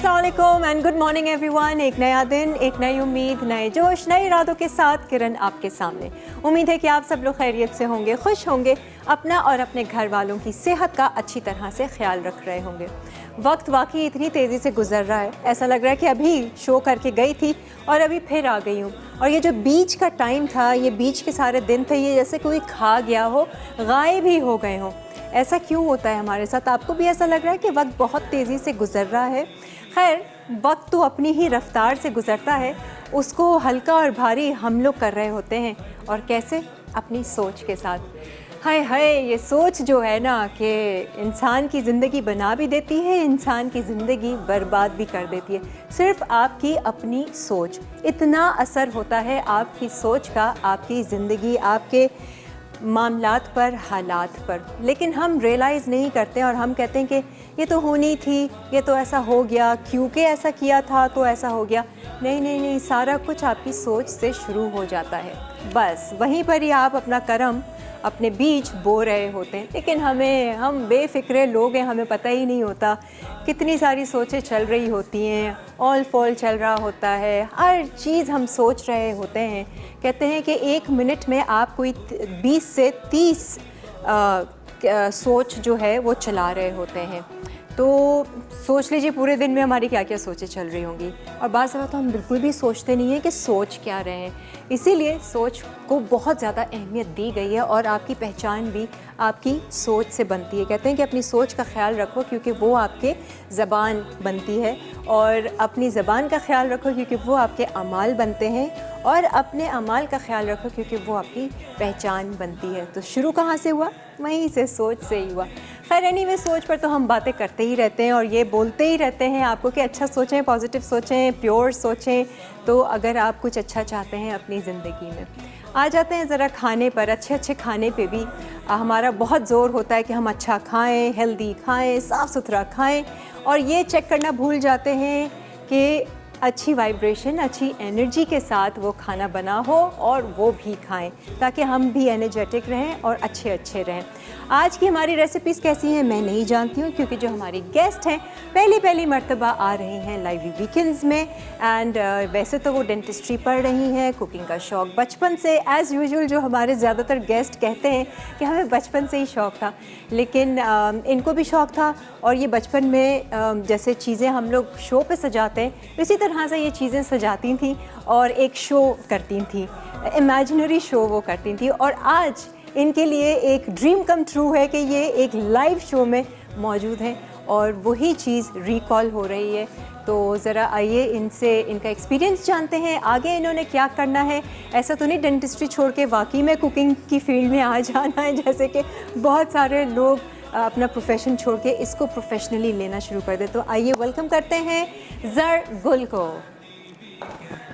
अस्सलाम वालेकुम and good morning everyone. एक नया दिन, एक नई उम्मीद, नए जोश, नए इरादों के साथ किरण आपके सामने। उम्मीद है कि आप सब लोग खैरियत से होंगे, खुश होंगे, अपना और अपने घर वालों की सेहत का अच्छी तरह से ख्याल रख रहे होंगे। वक्त वाकई इतनी तेज़ी से गुजर रहा है, ऐसा लग रहा है कि अभी शो करके गई थी और अभी फिर आ गई हूँ। और ये जो बीच का टाइम था, ये बीच के सारे दिन थे, ये जैसे कोई खा गया हो, गायब ही हो गए हों। ऐसा क्यों होता है हमारे साथ? आपको भी ऐसा लग रहा है कि वक्त बहुत तेज़ी से गुजर रहा है? खैर, वक्त तो अपनी ही रफ्तार से गुजरता है, उसको हल्का और भारी हम लोग कर रहे होते हैं। और कैसे? अपनी सोच के साथ। हाय हाय, ये सोच जो है ना कि इंसान की ज़िंदगी बना भी देती है, इंसान की ज़िंदगी बर्बाद भी कर देती है। सिर्फ आपकी अपनी सोच, इतना असर होता है आपकी सोच का आपकी ज़िंदगी, आपके मामलात पर, हालात पर। लेकिन हम रियलाइज़ नहीं करते और हम कहते हैं कि ये तो होनी थी, ये तो ऐसा हो गया, क्योंकि ऐसा किया था तो ऐसा हो गया। नहीं नहीं नहीं, सारा कुछ आपकी सोच से शुरू हो जाता है। बस वहीं पर ही आप अपना कर्म, अपने बीज बो रहे होते हैं। लेकिन हम बेफिक्रे लोग हैं, हमें पता ही नहीं होता कितनी सारी सोचें चल रही होती हैं, ऑल फॉल चल रहा होता है, हर चीज़ हम सोच रहे होते हैं। कहते हैं कि एक मिनट में आप कोई 20 से 30 सोच जो है वो चला रहे होते हैं। तो सोच लीजिए पूरे दिन में हमारी क्या क्या सोचें चल रही होंगी। और बात समय तो हम बिल्कुल भी सोचते नहीं हैं कि सोच क्या रहे हैं। इसीलिए सोच को बहुत ज़्यादा अहमियत दी गई है और आपकी पहचान भी आपकी सोच से बनती है। कहते हैं कि अपनी सोच का ख्याल रखो क्योंकि वो आपके ज़बान बनती है, और अपनी ज़बान का ख्याल रखो क्योंकि वो आपके अमाल बनते हैं, और अपने अमाल का ख्याल रखो क्योंकि वो आपकी पहचान बनती है। तो शुरू कहाँ से हुआ? वहीं से, सोच से ही हुआ। खैर एनीवे, सोच पर तो हम बातें करते ही रहते हैं और ये बोलते ही रहते हैं आपको कि अच्छा सोचें, पॉजिटिव सोचें, प्योर सोचें। तो अगर आप कुछ अच्छा चाहते हैं अपनी ज़िंदगी में, आ जाते हैं ज़रा खाने पर। अच्छे अच्छे खाने पे भी हमारा बहुत ज़ोर होता है कि हम अच्छा खाएं, हेल्दी खाएं, साफ़ सुथरा खाएं, और ये चेक करना भूल जाते हैं कि अच्छी वाइब्रेशन, अच्छी एनर्जी के साथ वो खाना बना हो और वो भी खाएं, ताकि हम भी एनर्जेटिक रहें और अच्छे अच्छे रहें। आज की हमारी रेसिपीज़ कैसी हैं मैं नहीं जानती हूँ, क्योंकि जो हमारी गेस्ट हैं पहली मर्तबा आ रही हैं लाइव वीकेंड्स में। एंड वैसे तो वो डेंटिस्ट्री पढ़ रही हैं, कुकिंग का शौक़ बचपन से, एज़ यूजुअल जो हमारे ज़्यादातर गेस्ट कहते हैं कि हमें बचपन से ही शौक़ था। लेकिन इनको भी शौक़ था, और ये बचपन में जैसे चीज़ें हम लोग शो पे सजाते हैं, इसी तरह से ये चीज़ें सजाती थीं और एक शो करती थीं, इमेजिनरी शो वो करती थीं। और आज इनके लिए एक ड्रीम कम ट्रू है कि ये एक लाइव शो में मौजूद हैं और वही चीज़ रिकॉल हो रही है। तो ज़रा आइए इनसे इनका एक्सपीरियंस जानते हैं, आगे इन्होंने क्या करना है। ऐसा तो नहीं डेंटिस्ट्री छोड़ के वाकई में कुकिंग की फील्ड में आ जाना है, जैसे कि बहुत सारे लोग अपना प्रोफेशन छोड़ के इसको प्रोफेशनली लेना शुरू कर दे। तो आइए वेलकम करते हैं ज़र गुल को।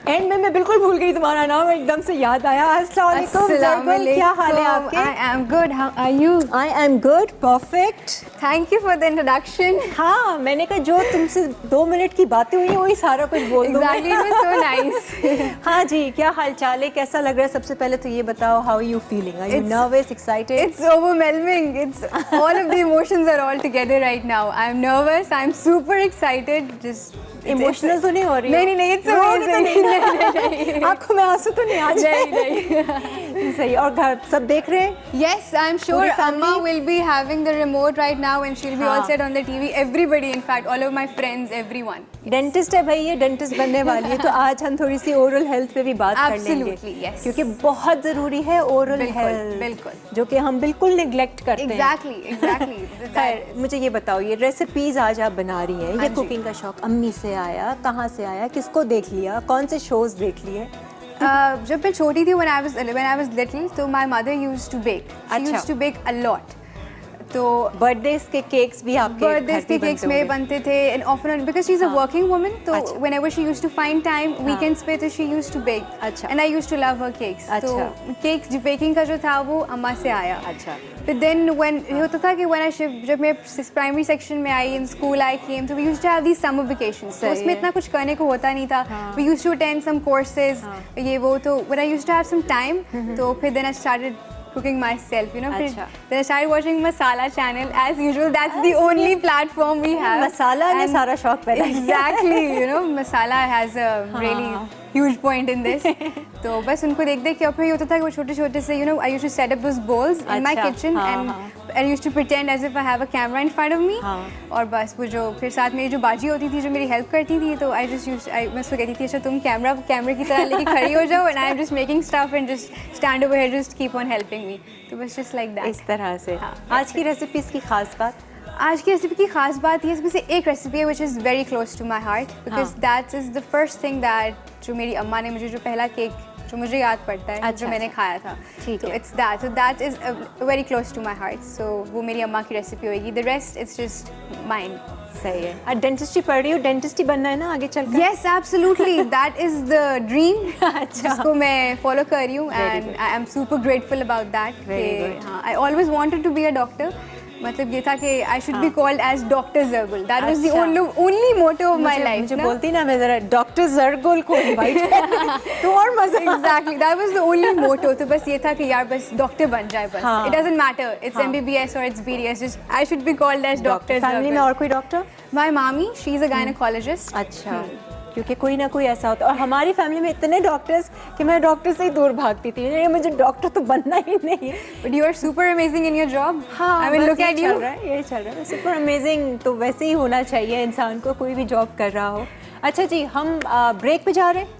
एंड में मैं बिल्कुल भूल गई तुम्हारा नाम, एकदम से याद आया। अस्सलाम वालेकुम ज़र गुल, क्या हाल है आपके? I am good. How are you? I am good, perfect. Thank you for the introduction. हाँ, मैंने कहा जो तुमसे 2 मिनट की बातें हुई वही सारा कुछ बोल दूँ। Exactly, it was so nice. हाँ जी, क्या हाल चाल है, कैसा लग रहा है? सबसे पहले तो ये बताओ, how are you feeling? Are you nervous, excited? It's overwhelming. It's all of the emotions are all together right now. I'm nervous. I'm super excited. Just emotional तो नहीं हो रही? नहीं, it's amazing. नहीं। आँखों में आंसू तो नहीं आ जाए? नहीं। सही। और घर सब देख रहे हैं? Yes, I'm sure Amma will be having the remote right now and she'll be all set on the TV. Everybody, in fact, all of my friends, everyone. Dentist है भाई, ये डेंटिस्ट बनने वाली है, तो आज हम थोड़ी सी ओरल हेल्थ पे भी बात कर लेंगे। Absolutely, yes. क्योंकि बहुत ज़रूरी है ओरल हेल्थ, बिल्कुल, जो कि हम बिल्कुल निगलेक्ट करते हैं। Exactly. खैर, मुझे ये बताओ, ये रेसिपीज़ आज आप बना रही हैं, ये कुकिंग का शौक अम्मी से आया, कहाँ से आया, किसको देख लिया, कौन से शोज़ देख लिए? जब मैं छोटी थी, when I was little, तो my mother used to bake. She used to bake a lot. तो बर्थडेज के केक्स भी आपके बर्थडेज के केक्स मेरे बनते थे, and often because she is a working woman, तो whenever she used to find time weekends पे, तो शी यूज्ड टू बेक। अच्छा। And I used to love her cakes. तो केक्स जो बेकिंग का जो था वो अम्मा से आया। अच्छा। फिर देन व्हेन होता था कि जब मैं प्राइमरी सेक्शन में आई, इन स्कूल आई केम, तो we used to have these summer vacations, तो उसमें इतना कुछ करने को होता नहीं था। We used to attend some courses, ये वो, तो when I used to have some time, तो फिर then I started cooking myself, you know. अच्छा. Then I started watching Masala channel as usual. That's the only platform we have. मसाला ने And सारा शौक पैदा किया. Exactly, you know, Masala has a really huge point in this. तो बस उनको देख देख के, और फिर ये होता था कि वो छोटे छोटे से, you know, I used to set up those bowls in my अच्छा, kitchen and I used to pretend as if I have a camera in front of me. और बस वो जो फिर साथ मेरी जो बाजी होती थी जो मेरी हेल्प करती थी, तो मैं उसको कहती थी अच्छा तुम कैमरे की तरह लेके खड़ी हो जाओ, and I am just making stuff and just stand over here, just keep on helping me. तो बस just like that. इस तरह से. आज की रेसिपीज़ की खास बात? आज की रेसिपी की खास बात ये इसमें से एक रेसिपी है which is very close to my heart because that is the first thing that जो मेरी अम्मा ने मुझे जो पहला केक जो मुझे याद पड़ता है जो मैंने खाया था, ठीक है. so that is very close to my heart, so वो मेरी अम्मा की रेसिपी होगी. the rest it's just mine. सही है. आज डेंटिस्ट्री पढ़ रही हूँ, डेंटिस्टी बनना है ना आगे चलकर? Yes, absolutely. That is the dream. अच्छा. जिसको मैं follow कर रही हूँ and I am super grateful about that. Very good. हाँ, I always wanted to be a doctor. मतलब ये था कि I should be called as Dr. Zergul. That was the only motto of my life. मुझे बोलती ना मैं जरा डॉक्टर जरगुल को इनवाइट तो और मजा. Exactly. That was the only motto. तो बस ये था कि यार बस डॉक्टर बन जाए बस. It doesn't matter. It's MBBS or it's BDS. Just I should be called as Dr. Zergul. Family में और कोई doctor? My mommy, she's a gynecologist. अच्छा. क्योंकि कोई ना कोई ऐसा होता है और हमारी फैमिली में इतने डॉक्टर्स कि मैं डॉक्टर से ही दूर भागती थी. मुझे डॉक्टर तो बनना ही नहीं है. But you are super amazing in your job. हाँ, I mean, look at you. यही चल रहा है. सुपर अमेजिंग तो वैसे ही होना चाहिए इंसान को, कोई भी जॉब कर रहा हो. अच्छा जी, हम ब्रेक पे जा रहे हैं.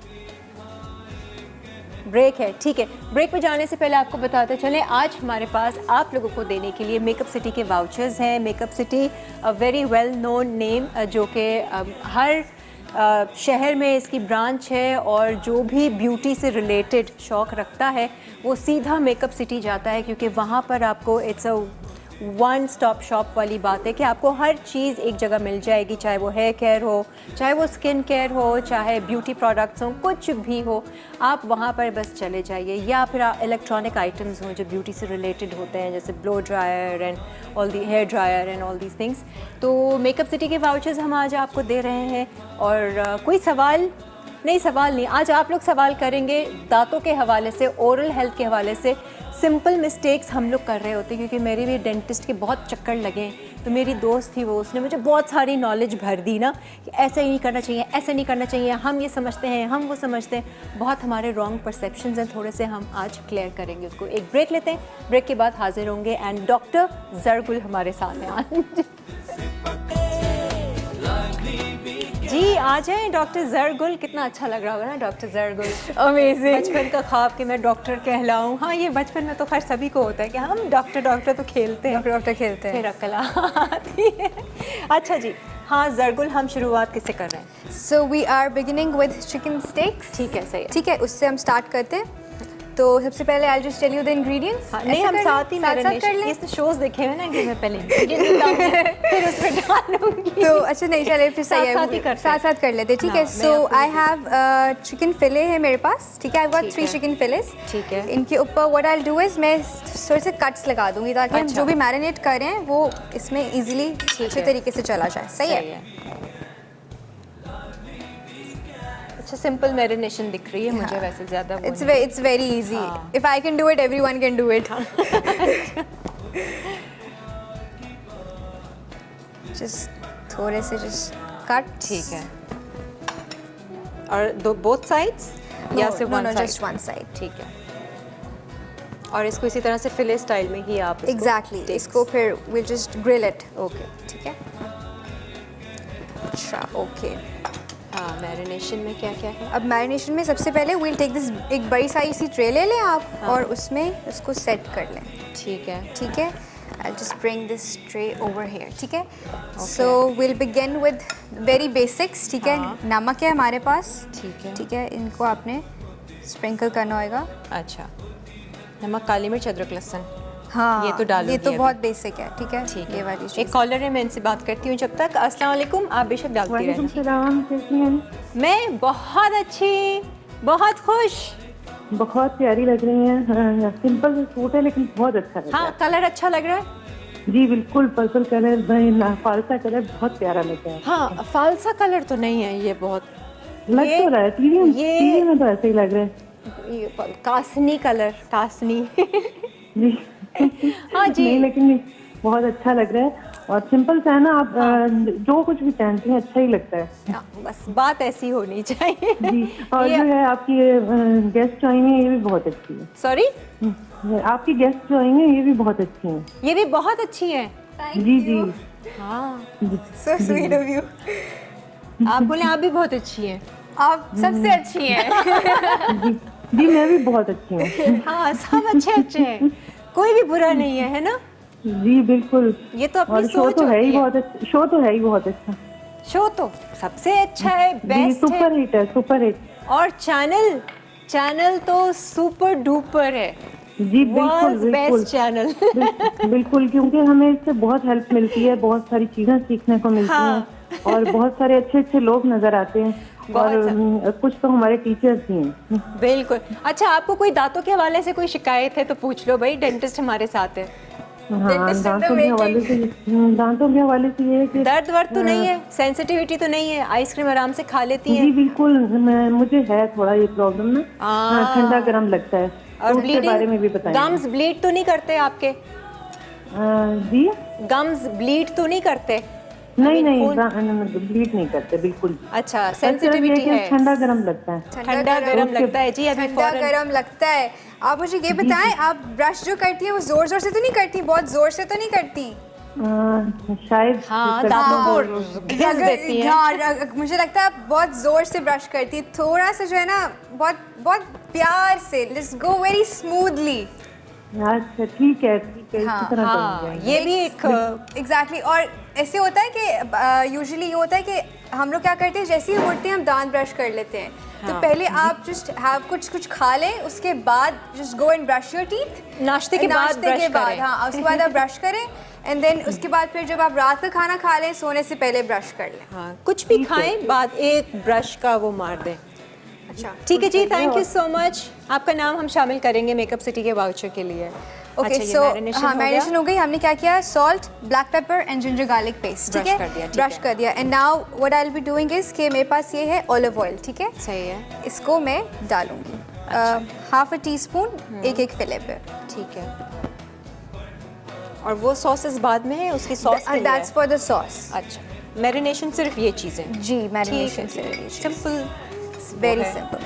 ब्रेक है, ठीक है. ब्रेक पे जाने से पहले आपको बताते चलें आज हमारे पास आप लोगों को देने के लिए मेकअप सिटी के वाउचर्स हैं. Makeup city very well known name जो कि हर शहर में इसकी ब्रांच है और जो भी ब्यूटी से रिलेटेड शौक़ रखता है वो सीधा मेकअप सिटी जाता है क्योंकि वहाँ पर आपको it's a one stop shop वाली बात है कि आपको हर चीज़ एक जगह मिल जाएगी, चाहे वो हेयर केयर हो, चाहे वो स्किन केयर हो, चाहे ब्यूटी प्रोडक्ट्स हों, कुछ भी हो आप वहाँ पर बस चले जाइए. या फिर इलेक्ट्रॉनिक आइटम्स हों जो ब्यूटी से रिलेटेड होते हैं जैसे blow dryer and all the hair dryer and all these things. तो मेकअप सिटी के वाउचर्स हम आज आपको दे रहे हैं. और कोई सवाल नहीं, आज आप लोग सवाल करेंगे दांतों के हवाले से, ओरल हेल्थ के हवाले से. सिंपल मिस्टेक्स हम लोग कर रहे होते हैं क्योंकि मेरे भी डेंटिस्ट के बहुत चक्कर लगे. तो मेरी दोस्त थी वो, उसने मुझे बहुत सारी नॉलेज भर दी ना कि ऐसा ही नहीं करना चाहिए, ऐसे नहीं करना चाहिए, हम ये समझते हैं, हम वो समझते हैं. बहुत हमारे रॉन्ग परसेप्शंस हैं, थोड़े से हम आज क्लियर करेंगे उसको. एक ब्रेक लेते हैं, ब्रेक के बाद हाजिर होंगे एंड डॉक्टर जरगुल हमारे सामने आज. जी आ जाएं डॉक्टर जरगुल. कितना अच्छा लग रहा होगा ना डॉक्टर जरगुल. Amazing. बचपन का ख्वाब कि मैं डॉक्टर कहलाऊं. हाँ, ये बचपन में तो खैर सभी को होता है कि हम डॉक्टर तो खेलते हैं, डॉक्टर खेलते हैं, फिर अकल आती है. अच्छा जी, हाँ जरगुल, हम शुरुआत किससे कर रहे हैं? So we are beginning with chicken steaks. ठीक है, सही है. ठीक है, उससे हम स्टार्ट करते हैं. तो सबसे पहले I'll just tell you the ingredients. नहीं, हम साथ ही कर लें. इसने शोज देखे हैं ना कि मैं पहले फिर उसमें डालूंगी. तो अच्छा नहीं, चले फिर सही है, साथ कर लेते. ठीक है. So I have चिकन फिले है मेरे पास. ठीक है, I've got 3 चिकन फिलेस. ठीक है. इनके ऊपर what I'll do is मैं थोड़े से कट्स लगा दूंगी ताकि हम जो भी मैरिनेट कर रहे हैं वो इसमें इजीली अच्छे तरीके से चला जाए. सही है. अच्छा, सिंपल मैरिनेशन दिख रही है मुझे वैसे ज़्यादा. It's very easy. If I can do it, everyone can do it. Just थोड़े से just cut. ठीक है. और दो both sides या सिर्फ one side? Just one side. ठीक है. और इसको इसी तरह से फिले स्टाइल में ही आप Exactly. इसको फिर we'll just grill it. Okay. ठीक है. अच्छा, okay. हाँ, मैरिनेशन में क्या क्या है? अब मैरिनेशन में सबसे पहले we'll take this, एक बड़ी सारी सी ट्रे ले लें आप. और उसमें उसको सेट कर लें. ठीक है. ठीक है. I'll just bring this tray over here. ठीक है. So we'll begin with very basics. ठीक है. नमक है हमारे पास. ठीक है. ठीक है. इनको आपने स्प्रिंकल करना होगा. अच्छा, नमक, काली मिर्च, अदरक, लहसुन. हाँ, ये तो डाल. ये तो बहुत बेसिक है. ठीक है. ठीक ये है. वाली एक कॉलर है, मैं इनसे बात करती हूँ जब तक. अस्सलाम वालेकुम. आप बेशक डालती रहना. सलाम, कैसी हैं? मैं बहुत अच्छी, बहुत खुश. बहुत प्यारी लग रही हैं. सिंपल सूट है लेकिन बहुत अच्छा लग रहा है. हाँ, कलर अच्छा लग रहा है. जी बिल्कुल, पर्पल कलर, फालसा कलर बहुत प्यारा लग रहा है. हाँ, फालसा कलर तो नहीं है ये, बहुत लग तो रहा है. टीवी में तो ऐसे ही लग रहा है. ये कासनी कलर, कासनी. जी हाँ जी। नहीं, लेकिन बहुत अच्छा लग रहा है और सिंपल सा है ना, आप जो कुछ भी पहनती हैं अच्छा ही लगता है। हाँ, बस बात ऐसी होनी चाहिए। जी, और ये- जो है आपकी गेस्ट जो आई हैं ये भी बहुत अच्छी है। सॉरी, आपकी गेस्ट जो आई हैं ये भी बहुत अच्छी हैं। ये भी बहुत अच्छी है। जी जी हाँ, सो स्वीट ऑफ यू। आप बोले आप भी बहुत अच्छी हैं। आप सबसे अच्छी हैं। जी, मैं भी बहुत अच्छी हूँ। हाँ, सब अच्छे अच्छे हैं, कोई भी बुरा नहीं है, है ना? जी बिल्कुल। ये तो अपनी और शो सोच तो है ही होती है। बहुत अच्छा, शो तो है ही बहुत अच्छा। शो तो सबसे अच्छा है, जी बेस्ट सुपर है। हिट है, सुपर हिट। और चैनल तो सुपर डुपर है, जी बिल्कुल वर्ल्ड्स बिल्कुल बेस्ट चैनल। बिल्कुल, क्योंकि हमें इससे बहुत हेल्प मिलती है, बहुत सारी चीजें सीखने को मिलती हाँ। हैं और बहुत सारे अच्छे अच्छे लोग नजर आते हैं बहुत और कुछ तो हमारे टीचर्स भी हैं। बिल्कुल। अच्छा, आपको कोई दांतों के हवाले से कोई शिकायत है तो पूछ लो भाई, डेंटिस्ट हमारे साथ है। हाँ, Dentist in the दांतों के हवाले से ये है कि दर्द वर्द तो नहीं है, सेंसिटिविटी तो नहीं है, आइसक्रीम आराम से खा लेती जी हैं? बिल्कुल, मुझे है थोड़ा ये प्रॉब्लम ना, ठंडा गर्म लगता है, और तो उसके बारे में भी बताइए। गम्स ब्लीड तो नहीं करते आपके? जी गम्स ब्लीड तो नहीं करते? नहीं I mean, नहीं, ब्लीड नहीं करते बिल्कुल। अच्छा, सेंसिटिविटी है, ठंडा गर्म लगता है। ठंडा गर्म लगता है जी। अभी ठंडा फौरन गरम लगता है। आप मुझे ये बताएं, आप ब्रश जो करती हैं वो जोर जोर से तो नहीं करती, बहुत जोर से तो नहीं करती? शायद हाँ, करती दांतों हूँ। को घिस देती हैं। हाँ, मुझे लगता है आप बहुत जोर से ब्रश करती है, थोड़ा सा जो है ना, बहुत बहुत प्यार से, लेट्स गो वेरी स्मूथली। अच्छा ठीक है इसी हाँ, तरह हाँ, करूँगी। ये भी एक एग्जैक्टली। और ऐसे होता है कि यूजुअली ये होता है कि हम लोग क्या करते हैं, जैसे ही उठते हैं हम दांत ब्रश कर लेते हैं। तो हाँ। पहले आप जस्ट हैव कुछ खा लें, उसके बाद just go and brush your teeth. नाश्ते के बाद ब्रश करें। हाँ, उसके बाद आप ब्रश करें एंड देन उसके बाद फिर जब आप रात का खाना खा लें, सोने से पहले ब्रश कर लें। हाँ, कुछ भी खाएं, बाद एक ब्रश का वो मार दें। अच्छा, ठीक है जी, थैंक यू सो मच। आपका नाम हम शामिल करेंगे मेकअप सिटी के वाउचर के लिए। ओके, अच्छा, ये सो marination हाँ, हो गया? मैरिनेशन हो गई। हमने क्या किया, salt, black pepper and ginger garlic paste, ठीक Brush है, कर दिया, ठीक ब्रश है। कर दिया। And now what I will be doing is कि मेरे पास ये है ऑलिव ऑयल, ठीक है, सही है, इसको मैं डालूंगी हाफ अ टी स्पून एक फिले पे। ठीक है। और वो सॉसेस बाद में है, उसकी सॉस के लिए दैट्स है? For the sauce. अच्छा, मैरिनेशन सिर्फ ये चीज़ें? जी, मैरिनेशन से सिंपल, वेरी सिंपल,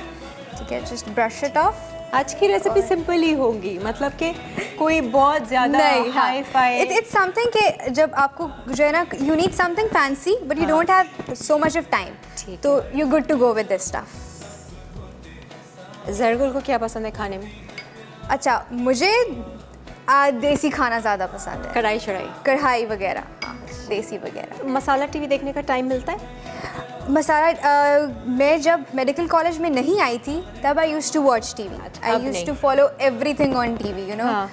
ठीक है। Just brush it of. आज की रेसिपी सिंपल ही होगी, मतलब कि कोई बहुत ज़्यादा हाई फाई। इट्स समथिंग कि जब आपको जो है ना, you need something fancy but you don't have so much of time, ठीक तो you good to go with this stuff. Zargul को क्या पसंद है खाने में? अच्छा, मुझे देसी खाना ज़्यादा पसंद है, कढ़ाई शढ़ाई, कढ़ाई वगैरह, हाँ, देसी वगैरह। मसाला टीवी देखने का टाइम मिलता है? मसाला मैं जब मेडिकल कॉलेज में नहीं आई थी तब I used to watch TV. अब आई यूज्ड नहीं। To follow everything on TV, you know, हाँ।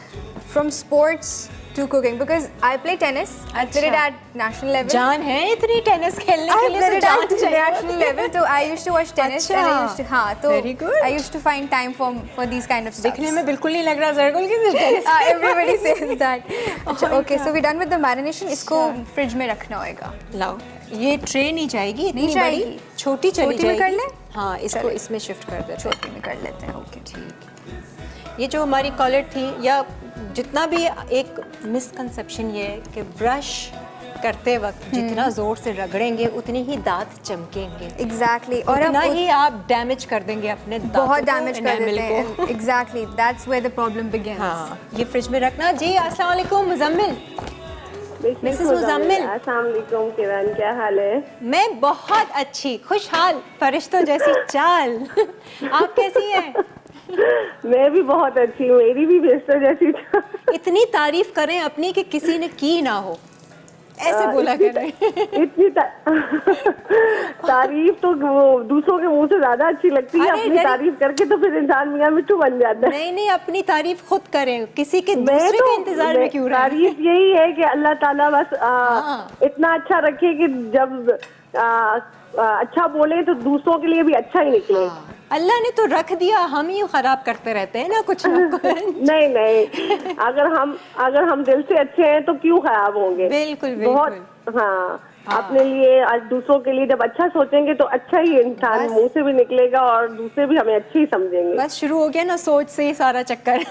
From sports to cooking, because I play tennis, I played अच्छा। At national level. जान है इतनी टेनिस खेलने I के लिए, तो played जान at चाहिए। national level, so I used to watch tennis and I अच्छा। used to, हाँ, तो Very good. I used to find time for these kind of stuff. दिखने में बिल्कुल नहीं लग रहा जरगुल की टेनिस। Everybody says that. अच्छा, okay, so we're done with the marination. इसको फ्रिज में रखना होगा। लाओ, ये ट्रे नहीं जाएगी इतनी नहीं बड़ी, जाएगी। छोटी चली छोटी में जाएगी। कर लें? हाँ, इसको चलें। इसमें शिफ्ट कर देते हैं। छोटी में कर लेते हैं, ओके। ठीक। ये जो हमारी कॉलेट थी, या जितना भी एक मिसकंसेप्शन ये है कि ब्रश करते वक्त जितना जोर से रगड़ेंगे उतनी ही दांत चमकेंगे, Exactly. और उतना हम ही आप डैमेज कर देंगे अपने दांतों बहुत को, डैमेज कर enamel देते को। हैं। Exactly. That's where the problem begins. हाँ, ये फ्रिज में रखना जी। अस्सलाम वालेकुम मुजम्मिल। मिसेस मुजम्मिल। अस्सलाम वालेकुम किरण, क्या हाल है? मैं बहुत अच्छी, खुशहाल, फरिश्तों जैसी चाल। आप कैसी हैं? मैं भी बहुत अच्छी हूँ, मेरी भी बेस्टर जैसी था। इतनी तारीफ करें अपनी कि किसी ने की ना हो, ऐसे बोला करें। इतनी तारीफ तो वो दूसरों के मुंह से ज्यादा अच्छी लगती है, अरे अपनी डरी- तारीफ करके तो फिर इंसान मियां मिट्टू बन जाता है। नहीं नहीं, अपनी तारीफ खुद करें, किसी के मैं दूसरे तो के इंतजार में क्यों रहे? तारीफ यही है कि अल्लाह ताला बस हाँ। इतना अच्छा रखे कि जब अच्छा बोले तो दूसरों के लिए भी अच्छा ही निकले। अल्लाह ने तो रख दिया, हम ही खराब करते रहते हैं ना कुछ ना कुछ। नहीं नहीं, अगर हम दिल से अच्छे हैं तो क्यों खराब होंगे? बिल्कुल बहुत, बिल्कुल। हाँ, अपने लिए आज दूसरों के लिए जब अच्छा सोचेंगे तो अच्छा ही इंसान मुंह से भी निकलेगा और दूसरे भी हमें अच्छे ही समझेंगे। बस शुरू हो गया ना सोच से ही सारा चक्कर।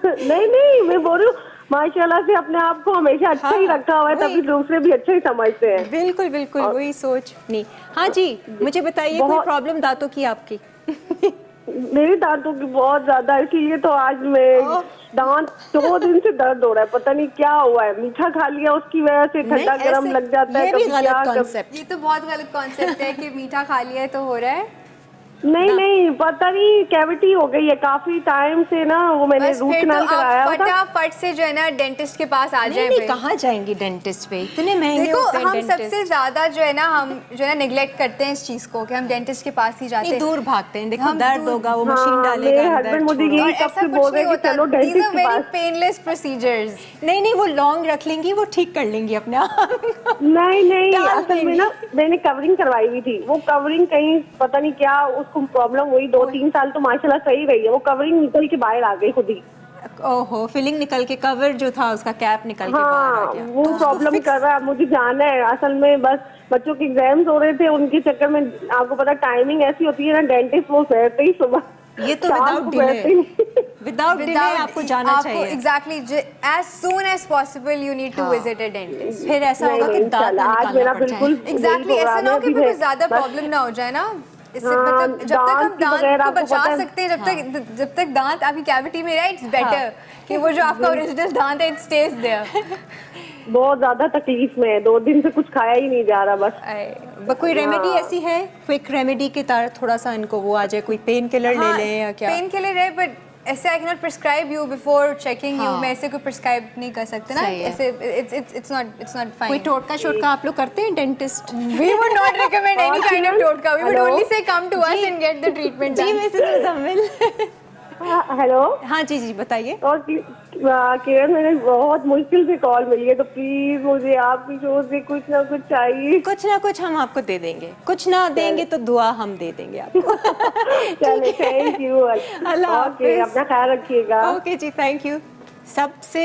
नहीं मैं बोल रही हूँ माशाल्लाह से अपने आप को हमेशा अच्छा ही रखा हुआ है, तभी दूसरे भी अच्छा ही समझते हैं। बिल्कुल बिल्कुल वही सोच नहीं। हाँ जी, मुझे बताइए कोई प्रॉब्लम दांतों की आपकी? मेरी दांतों की बहुत ज्यादा, इसीलिए तो आज मैं दांत 2 दिन से दर्द हो रहा है, पता नहीं क्या हुआ है। मीठा खा लिया उसकी वजह से ठंडा गरम लग जाता है। ये भी गलत कॉन्सेप्ट। ये तो बहुत गलत कॉन्सेप्ट है कि मीठा खा लिया है तो हो रहा है। नहीं पता नहीं कैविटी हो गई है काफी टाइम से ना, वो मैंने बस रूट फिर तो कनाल कराया आप था। फटाफट से जो है ना डेंटिस्ट के पास आ जाए। नहीं कहाँ जाएंगी डेंटिस्ट पे, इतने महंगे देखो होते हैं हम डेंटिस्ट। सबसे ज्यादा जो है ना हम जो है ना निगलेक्ट करते हैं इस चीज को कि हम डेंटिस्ट के पास ही जाते नहीं हैं। दूर भागते हैं, देखो हम दर्द दूर- होगा वो हाँ, मशीन मेरे डालेगा husband अंदर, मुझे छोड़ो। और यही कब ऐसा से कुछ बोल नहीं रहे हैं कि होता। चलो These डेंटिस्ट are के very पास। painless procedures। नहीं वो लॉन्ग रख लेंगी, वो ठीक कर लेंगी अपने आप। नहीं डाल असल में देंगी। ना मैंने कवरिंग करवाई हुई थी, वो कवरिंग कहीं पता नहीं क्या उसको प्रॉब्लम हुई, 2-3 साल तो माशाल्लाह सही रही है, वो कवरिंग निकल के बाहर आ गई खुद ही। ओहो, फिलिंग निकल के, कवर जो था उसका कैप निकल के बाहर आ हाँ गया। वो प्रॉब्लम कर रहा है, मुझे जाना है। असल में बस बच्चों के एग्जाम्स हो रहे थे, उनके चक्कर में आपको पता टाइमिंग ऐसी होती है ना, डेंटिस्ट वो बैठते ही सुबह ये तो शाम विदाउट को डिले, बैठते ही। विदाउट डिले आपको जाना चाहिए। Exactly as soon as possible you need to visit a dentist। फिर ऐसा होगा कि दांत इंशाल्लाह, आज निकालना मेरा पड़ बिल्कुल जाए। एग्जैक्टली ऐसा ना हो कि अभी फिर है, कुछ ज्यादा बस- प्रॉब्लम ना हो जाए ना। इससे हाँ, मतलब जब तक हम दांत के बगैर दांत को आपको बचा पता है- सकते हैं, जब तक दांत आपकी कैविटी में है, इट्स बेटर कि वो जो आपका ओरिजिनल दांत है इट स्टेज देयर। बहुत ज्यादा तकलीफ में है, 2 दिन से कुछ खाया ही नहीं जा रहा बस। कोई रेमेडी ऐसी है क्विक रेमेडी के तार थोड़ा सा इनको वो आ जाए, कोई पेन किलर ले लें या क्या? पेन किलर है बट ऐसे I can not prescribe you before checking you. मैं ऐसे कोई प्रिस्क्राइब नहीं कर सकते ना, सही है। ऐसे इट्स नॉट फाइन। कोई टोटका शोटका आप लोग करते हैं dentist? We would not recommend any kind of टोटका. We would Hello? only say come to us and get the treatment ji done. Mrs Muzammil. Hello हाँ जी बताइए। और किरण, मैंने बहुत मुश्किल से कॉल मिली है, तो प्लीज मुझे आपकी शो से कुछ ना कुछ चाहिए। कुछ ना कुछ हम आपको दे देंगे, कुछ ना देंगे तो दुआ हम दे देंगे आपको। चलो थैंक यू। अल्लाह ओके, हाफिज। अपना ख्याल रखिएगा। ओके जी, थैंक यू। सबसे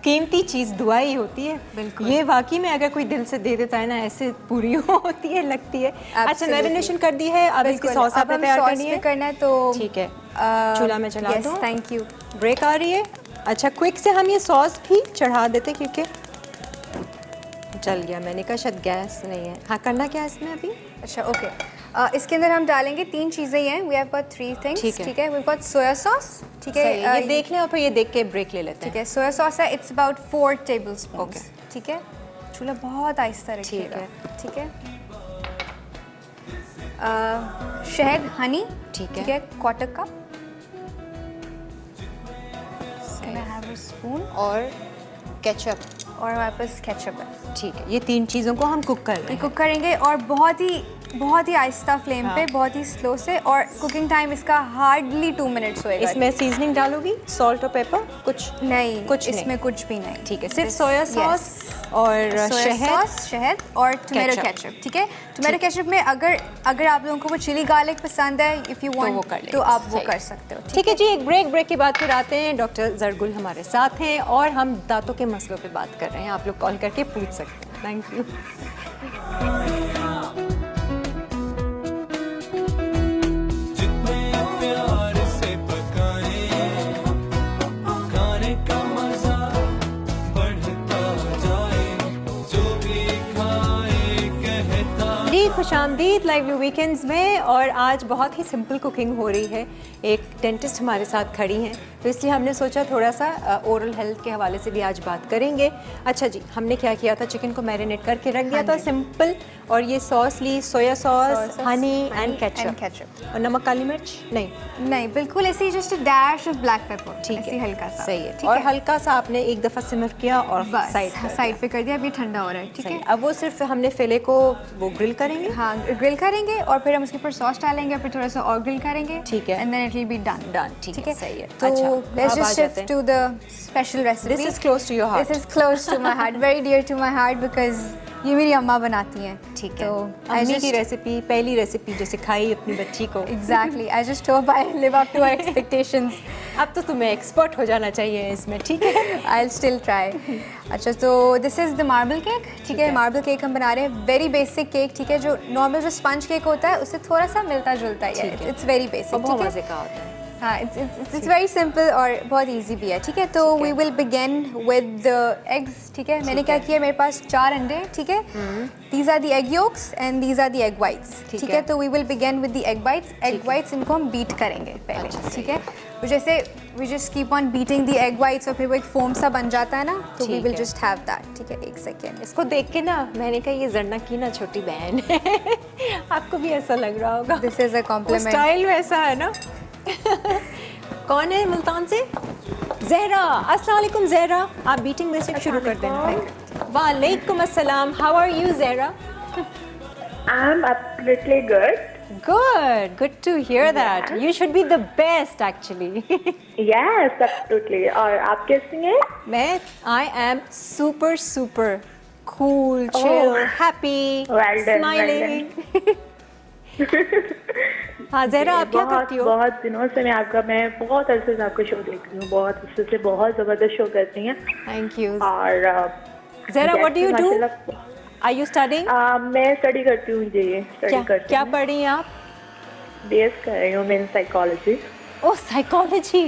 कीमती चीज़ दुआ ही होती है। बिल्कुल। ये वाकई में अगर कोई दिल से दे देता है ना, ऐसे पूरी होती है, लगती है। अच्छा, Absolutely. मैरिनेशन कर दी है, अब इसकी सॉस अब आपने हम तैयार सॉस करनी पे है। करना है तो ठीक है, चूल्हा में चला दो। Thank you. ब्रेक आ रही है। अच्छा, क्विक से हम ये सॉस भी चढ़ा देते क्योंकि जल गया। मैंने कहा शायद गैस नहीं है। हाँ, करना क्या है इसमें अभी? अच्छा ओके, इसके अंदर हम डालेंगे 3 चीज़ें ही हैं। We have got 3 things. ठीक है। ठीक है, वी गॉट सोया सॉस। ठीक है, सही है, ये देख लें और फिर ये देख के ब्रेक ले लेते ठीक हैं। है, सोया सॉस है, इट्स अबाउट 4 टेबलस्पून। Okay. ठीक है, चूल्हा बहुत आहिस्ता रखिएगा। है। ठीक है, शहद, हनी। ठीक है। ठीक है, quarter cup. Can I have a spoon? और केचप। और हमारे पास केचप है। ठीक है, ये 3 चीज़ों को हम कुक कर रहे ये हैं। कुक करेंगे और बहुत ही आहिस्ता फ्लेम पे, बहुत ही स्लो से, और कुकिंग टाइम इसका हार्डली 2 मिनट्स होएगा। इसमें सीजनिंग डालोगी, सॉल्ट और पेपर? कुछ नहीं, कुछ इसमें नहीं। कुछ भी नहीं। ठीक है, सिर्फ सोया सॉस और शहद और टोमेटो केचप। केचप। ठीक है, टोमेटो केचप में अगर आप लोगों को वो चिली गार्लिक पसंद है, इफ यू वो कर वांट लेंगे। तो आप वो सही। कर सकते हो। ठीक है जी, एक ब्रेक के बाद फिर आते हैं। डॉक्टर जरगुल हमारे साथ हैं और हम दांतों के मसलों पे बात कर रहे हैं। आप लोग कॉल करके पूछ सकते हैं। Thank you. जितने प्यार से पकाए खाने का मजा बढ़ता जाए, जो भी खाए कहता जी, खुशामदीद लाइवली वीकेंड्स में। और आज बहुत ही सिंपल कुकिंग हो रही है। एक डेंटिस्ट हमारे साथ खड़ी हैं, तो इसलिए हमने सोचा थोड़ा सा ओरल हेल्थ के हवाले से भी आज बात करेंगे। अच्छा जी, हमने क्या किया था, चिकन को मैरिनेट करके रख दिया था सिंपल, और ये सॉस ली, soya sauce, honey and ketchup. और नमक, काली मिर्च नहीं, बिल्कुल ऐसे ही, just a dash of black pepper. ठीक ऐसे है, हल्का सा। सही है। ठीक और है, हल्का सा आपने एक दफ़ा सिमर किया और बस साइड पे कर दिया। अभी ठंडा हो रहा है। ठीक सही है, है। अब वो सिर्फ हमने फिले को वो ग्रिल करेंगे। हाँ, ग्रिल करेंगे और फिर हम उसके ऊपर सॉस डालेंगे और फिर थोड़ा सा और ग्रिल करेंगे। ठीक है। And then it will be done. ठीक है, सही है। तो अच्छा, लेट्स अब आ जस्ट जाते शिफ्ट हैं। To the special recipe. This is close to your heart. This is close to my heart, very dear to my heart, because ये मेरी अम्मा बनाती हैं। ठीक है, तो अम्मी की रेसिपी, पहली रेसिपी जो सिखाई अपनी बच्ची को। Exactly, I just hope I live up to our expectations. अब तो तुम्हें एक्सपर्ट हो जाना चाहिए इसमें, ठीक है। I will still try. अच्छा, तो this is the marble cake, ठीक है। मार्बल केक हम बना रहे हैं, वेरी बेसिक केक, ठीक है। जो नॉर्मल जो स्पंज केक होता है उससे थोड़ा सा मिलता जुलता ही है। इट्स वेरी बेसिक, बहुत ठीक मज़े है। का होता है। हाँ, इट्स वेरी सिंपल और बहुत इजी भी है, ठीक है। तो we will begin with the eggs, ठीक है। मैंने क्या किया, मेरे पास 4 अंडे, ठीक है। These are the egg yolks and these are the egg whites, ठीक है। तो we will begin with the egg whites. Egg whites इनको हम बीट करेंगे पहले, ठीक है। तो जैसे we just keep on beating the egg whites और फिर वो एक फोम सा बन जाता है ना, तो we will just have that, ठीक है। एक सेकेंड, इसको देख के ना मैंने कहा ये जरना की ना छोटी बहन है। आपको भी ऐसा लग रहा होगा। This is a compliment. Style वैसा है ना। कौन है मुल्तान से? ज़हरा। अस्सलाम वालेकुम ज़हरा, आप बीटिंग बेसिक शुरू कर देना। वालेकुम अस्सलाम, how are you Zahra? I'm absolutely good. Good to hear that. You should be the best actually. Yes, absolutely. और आप कैसी हैं? I am super cool, chill, happy, Well done, smiling. हाँ ज़हरा, आप क्या करती हो? बहुत दिनों से मैं बहुत अरसे से आपका शो देख रही हूँ, बहुत अरसे से, बहुत ज़बरदस्त शो करती हैं। Thank you. और Zahra, what do you do? माशाल्लाह, Are you studying? मैं स्टडी करती हूँ जी, स्टडी करती क्या हूँ। पढ़ रही हैं आप? BS कर रही हूँ मैं साइकोलॉजी। ओह, साइकोलॉजी।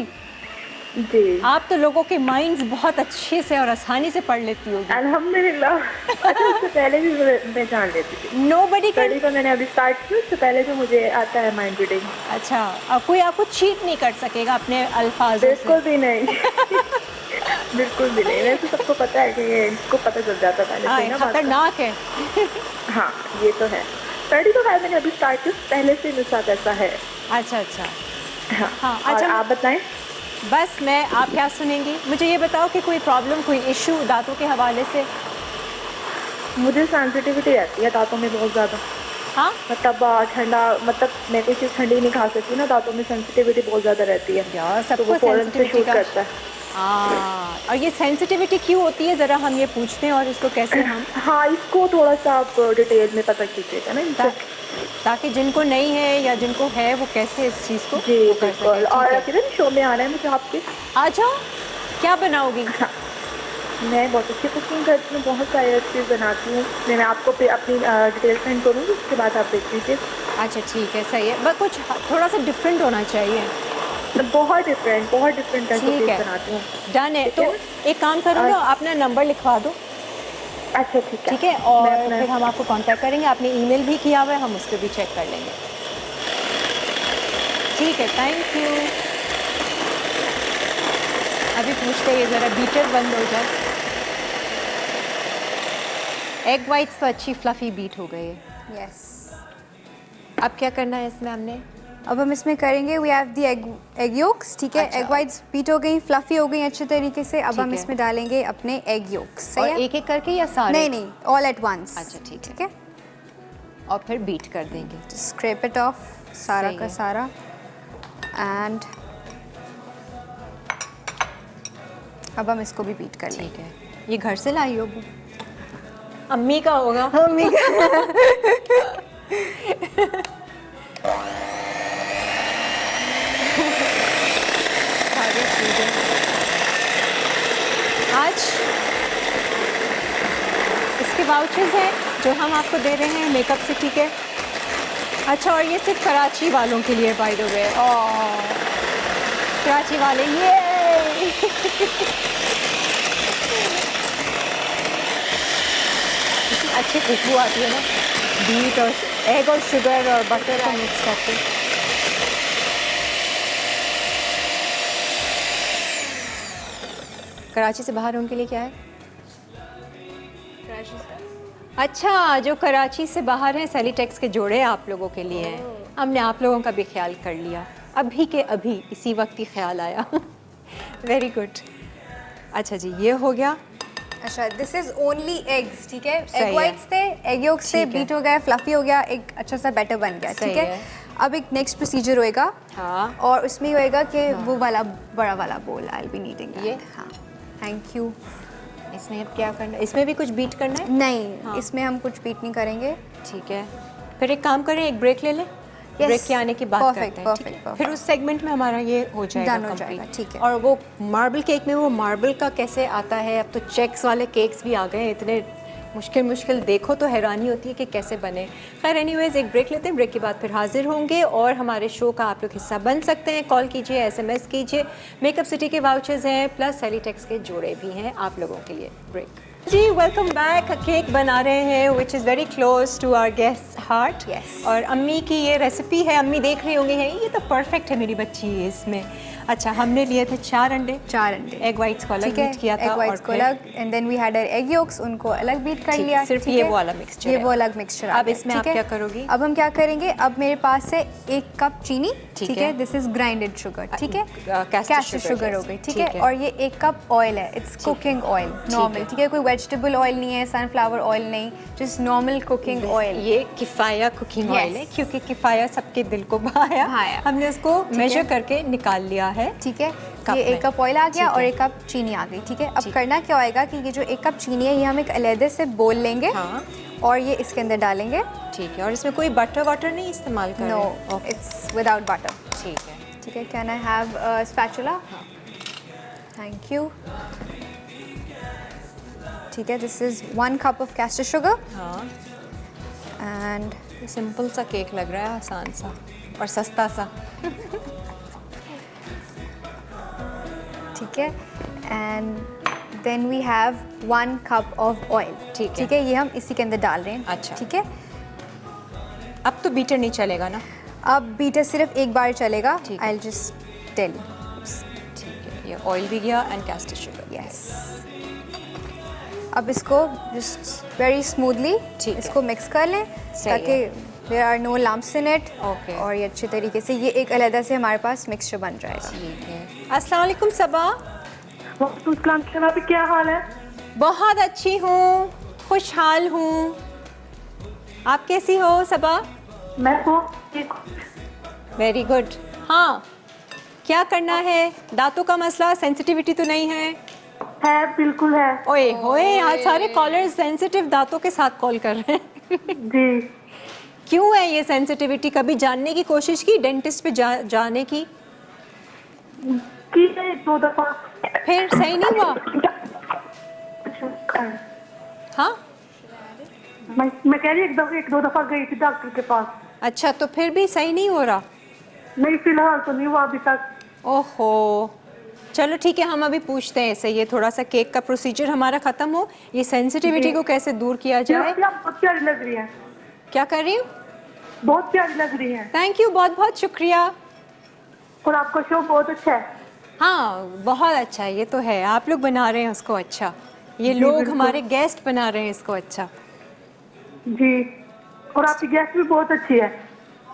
जी, आप तो लोगों के माइंड्स बहुत अच्छे से और आसानी से पढ़ लेती होगी। अल्हम्दुलिल्लाह। अच्छा, उससे पहले भी मैं जान लेती थी। Nobody can. स्टडी तो मैंने अभी स्टार्ट की, उससे पहले जो मुझे आता है माइंड रीडिंग। अच्छा, अब कोई आपको चीट नहीं कर सकेगा अपने अल्फाज से। बिल्कुल भी नहीं। बिल्कुल भी नहीं। वैसे सबको पता है कि ये इसको पता चल जाता है पहले हाँ, से ना बात। खतरनाक है। हाँ, ये तो है। स्टडी तो है, मैंने अभी स्टार्ट की, पहले से मेरे साथ ऐसा है। अच्छा। हाँ, हाँ, और अच्छा। आप बताएं। बस मैं, आप क्या सुनेंगी? मुझे ये बताओ कि कोई प्रॉब्लम, कोई इशू दांतों के हवाले से? मुझे सेंसिटिविटी रहती है दांतों में बहुत ज़्यादा। हाँ, मतलब ठंडा, मतलब मैं कोई चीज़ ठंडी नहीं खा सकती ना, दांतों में सेंसिटिविटी बहुत ज़्यादा रहती है। यार तो सबको वो फौरन से सेंसिटिविटी शूट का। करता है। हाँ, और ये सेंसिटिविटी क्यों होती है, ज़रा हम ये पूछते हैं और इसको कैसे हम हाँ, इसको थोड़ा सा आप डिटेल में पता कीजिएगा ना इनसे। ताकि जिनको नहीं है या जिनको है वो कैसे इस चीज़ को जी वो कर बिल्कुल। सकें। और ठीक है। किधर शो में आना है मुझे आपके। आ जाओ, क्या बनाओगी? मैं बहुत अच्छी कुकिंग करती हूँ, बहुत सारी रेसिपीज बनाती हूँ। मैं आपको अपनी डिटेल सेंड करूँगी, उसके बाद आप देख लीजिए। अच्छा ठीक है, सही है, बस कुछ थोड़ा सा डिफरेंट होना चाहिए। बहुत डिफरेंट ठीक रेसिपीज है, बनाती हूँ। डन है। तो एक काम करो ना, अपना नंबर लिखवा दो, अच्छा ठीक है। ठीक है, और मैं अपना- फिर हम आपको कांटेक्ट करेंगे। आपने ईमेल भी किया हुआ है, हम उस पर भी चेक कर लेंगे। ठीक है, थैंक यू। अभी पूछते हैं ज़रा बीटर बंद हो जाए। एग वाइट्स तो अच्छी फ्लफ़ी बीट हो गई है। यस, अब क्या करना है इसमें हमने? अब हम इसमें करेंगे, we have the egg yolks, ठीक है। अच्छा। एग वाइट्स बीट हो गई, फ्लफी हो गई अच्छे तरीके से। अब ठीक हम है। इसमें डालेंगे अपने एग योक्स, और सही है? एक एक करके या सारे? नहीं, ऑल एट वंस। अच्छा, ठीक है। ठीक है, और फिर बीट कर देंगे। स्क्रैप इट ऑफ सारा सही का है। सारा। एंड अब हम इसको भी बीट कर लेंगे। ठीक है, ये घर से लाई हो? अम्मी का होगा। अम्मी का। सारी चीज़ें आज इसके वाउचर्स हैं जो हम आपको दे रहे हैं मेकअप से, ठीक है। अच्छा, और ये सिर्फ कराची वालों के लिए, बाय द वे। कराची वाले, ये इतनी अच्छी खुशबू आती है ना, बीट और एग और शुगर और बटर को मिक्स करके। कराची से बाहर उनके लिए क्या है? अच्छा, जो कराची से बाहर हैं, सेलीटेक्स के जोड़े आप लोगों के लिए हैं। हमने आप लोगों का भी ख्याल कर लिया, अभी के अभी इसी वक्त ही ख्याल आया। Very good. अच्छा जी, ये हो गया। अच्छा, दिस इज ओनली एग्स, ठीक है। सही एग है। वाइट्स थे, एग योक्स थे, ठीक है। बीट हो गया, फ्लफी हो गया, एक अच्छा सा बैटर बन गया, सही ठीक है। है। अब एक नेक्स्ट प्रोसीजर होएगा, हाँ, और उसमें ये होएगा कि वो वाला बड़ा वाला बोल आई विल बी नीडिंग ये? हाँ, थैंक यू। इसमें अब क्या करना है? इसमें भी कुछ बीट करना है? नहीं, हाँ। इसमें हम कुछ बीट नहीं करेंगे। ठीक है, फिर एक काम करें, एक ब्रेक ले लें। ब्रेक के आने की बात Perfect, करते हैं, ठीक है? perfect, फिर उस सेगमेंट में हमारा ये हो जाएगा Done हो complete। जाएगा, ठीक है। और वो मार्बल केक में वो मार्बल का कैसे आता है, अब तो चेक्स वाले केक्स भी आ गए हैं, इतने मुश्किल देखो तो हैरानी होती है कि कैसे बने। खैर एनीवेज, एक ब्रेक लेते हैं, ब्रेक के बाद फिर हाजिर होंगे और हमारे शो का आप लोग हिस्सा बन सकते हैं। कॉल कीजिए, SMS कीजिए, मेकअप सिटी के वाउचर्स हैं, प्लस सेलिटेक्स के जोड़े भी हैं आप लोगों के लिए। ब्रेक जी, वेलकम बैक। केक बना रहे हैं which is very close to our guest heart. Yes. और अम्मी की ये रेसिपी है, अम्मी देख रही होंगी, है ये तो परफेक्ट है मेरी बच्ची है इसमें। अच्छा, हमने लिए थे 4 अंडे, 4 अंडे, एग वाइट्स को अलग ठीक है, बीट किया था एग और वाइट्स को फिर अलग, and then we had our egg yolks, उनको अलग बीट कर ठीक है, लिया। सिर्फ ठीक ये है? वो वाला मिक्सचर ये है। वो अलग मिक्सचर अब इसमें आप क्या करोगी? अब हम क्या करेंगे, अब मेरे पास है 1 कप चीनी, ठीक ठीक है। है, दिस इज ग्राइंडेड शुगर, ठीक है, castor कैस्टर sugar, शुगर हो yes, गई, ठीक ठीक है, है। और ये 1 कप ऑयल है, इट्स कुकिंग ऑयल नॉर्मल, ठीक है, कोई वेजिटेबल ऑयल नहीं है, सनफ्लावर ऑयल नहीं, जस्ट नॉर्मल कुकिंग ऑयल। ये किफ़ाया कुकिंग Yes. ऑयल है, क्योंकि किफ़ाया सबके दिल को भाया। भाया। हमने उसको मेजर है। करके निकाल लिया है। ठीक है, कप ये में। 1 कप ऑयल आ गया ठीक और है। 1 कप चीनी आ गई, ठीक है। अब ठीक। करना क्या होएगा कि ये जो 1 कप चीनी है, ये हम एक अलहदे से बोल लेंगे हाँ। और ये इसके अंदर डालेंगे। ठीक है, और इसमें कोई बटर वाटर नहीं इस्तेमाल कर नो, रहे? ओके, इट्स विदाउट बटर, ठीक है। ठीक है। Can I have spatula? Thank you. ठीक है, this is 1 cup of castor sugar हाँ, एंड सिंपल सा केक लग रहा है, आसान सा और सस्ता सा। ठीक है, and then we have 1 cup of oil, ठीक है। ठीक है, ये हम इसी के अंदर डाल रहे हैं। अच्छा। ठीक है, अब तो बीटर नहीं चलेगा ना? अब बीटर सिर्फ एक बार चलेगा। ठीक I will just tell you. ठीक है, ये ऑयल भी गया एंड कैस्टर शुगर। यस, अब इसको जस्ट वेरी स्मूथली ठीक है। इसको मिक्स कर लें सही ताकि there are no lumps in it, Okay. और ये अच्छे तरीके से ये एक अलहदा से हमारे पास मिक्सचर बन जाएगा। ठीक है। अस्सलाम वालेकुम सबा। वालेकुम सलाम, आपकी क्या हाल है? बहुत अच्छी हूँ, खुशहाल हूँ। आप कैसी हो सबा? मैं तो ठीक हूँ। Very good. हाँ, क्या करना है? दांतों का मसला, सेंसिटिविटी तो नहीं है? है, बिल्कुल है ओए होए, आज सारे कॉलर्स सेंसिटिव दांतों के साथ कॉल कर रहे हैं। जी। क्यों है ये सेंसिटिविटी? कभी जानने की कोशिश की, डेंटिस्ट पे जाने की? की है 2 दफा। फिर सही नहीं हुआ? हाँ, मैं कह रही 1-2 दफा गई थी डॉक्टर के पास। अच्छा, तो फिर भी सही नहीं हो रहा? नहीं, फिलहाल तो नहीं हुआ अभी तक। ओहो, चलो ठीक है, हम अभी पूछते हैं इसे, ये थोड़ा सा केक का प्रोसीजर हमारा ख़त्म हो, ये सेंसिटिविटी को कैसे दूर किया जाए। आप बहुत प्यारी लग रही है, क्या कर रही हूँ? बहुत प्यारी लग रही है, थैंक यू, बहुत बहुत शुक्रिया। और आपका शो बहुत अच्छा है। हाँ, बहुत अच्छा है, ये तो है, आप लोग बना रहे हैं उसको अच्छा, ये लोग बिल्कुल। हमारे गेस्ट बना रहे हैं इसको अच्छा। जी, और आपकी गैस भी बहुत अच्छी है।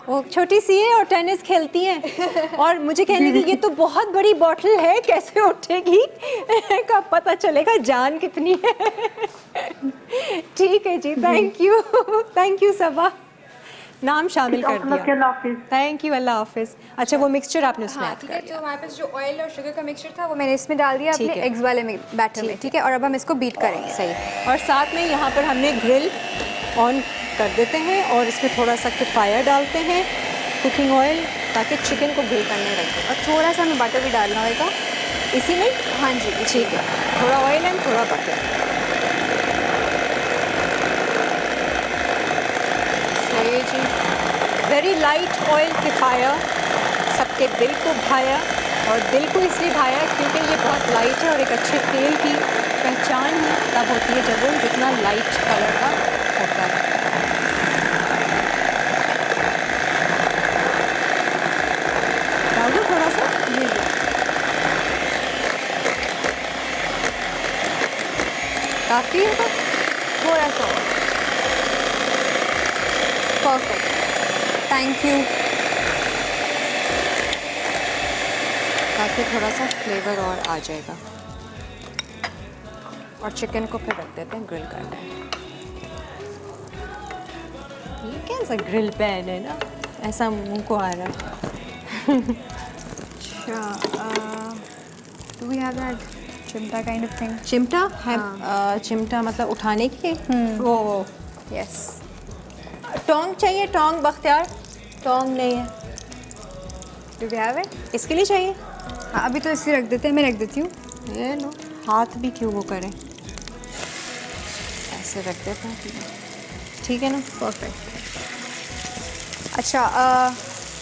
वो छोटी सी है और टेनिस खेलती हैं और मुझे कहने की ये तो बहुत बड़ी बॉटल है, कैसे उठेगी? कब पता चलेगा जान कितनी है। ठीक है जी, थैंक यू सबा, नाम शामिल कर दिया। अल्लाह हाफिज़। थैंक यू, अल्लाह हाफिज़। अच्छा, वो मिक्सचर आपने उसमें हाँ, ऐड ठीक कर है, दिया। जो हमारे पास जो ऑयल और शुगर का मिक्सचर था वो मैंने इसमें डाल दिया ठीक अपने है। एग्स वाले बैटर में, ठीक है, और अब हम इसको बीट करेंगे। सही, और साथ में यहाँ पर हमने ग्रिल ऑन कर देते हैं और इसमें थोड़ा सा किफ़ाया डालते हैं, कुकिंग ऑयल, ताकि चिकन को ग्रिल करने रखें। और थोड़ा सा हमें बटर भी डालना होगा इसी में? हाँ जी, ठीक है, थोड़ा ऑयल एंड थोड़ा बटर। सही जी, वेरी लाइट ऑयल किफ़ाया, सबके दिल को भाया, और दिल को इसलिए भाया क्योंकि ये बहुत लाइट है और एक अच्छे तेल की पहचान ही तब होती है जब वो जितना लाइट कलर का होता है। डाल दो थोड़ा सा, ये लो। काफ़ी होगा? थोड़ा सा परफेक्ट, थैंक यू। ताकि थोड़ा सा फ्लेवर और आ जाएगा। और चिकन को फिर रख देते हैं ग्रिल करना है। ये कैसा ग्रिल पैन है ना, ऐसा मुंह को आ रहा है। अच्छा, डू वी हैव दैट चिमटा काइंड ऑफ थिंग। चिमटा है? चिमटा मतलब उठाने की? वो यस। टोंग चाहिए? टोंग बख्तियार? टोंग नहीं है। Do we have it? इसके लिए चाहिए? हाँ, अभी तो इसे रख देते हैं, मैं रख देती हूँ। ये लो, हाथ भी क्यों वो करें, ऐसे रख देते हैं, ठीक है ना? परफेक्ट। अच्छा,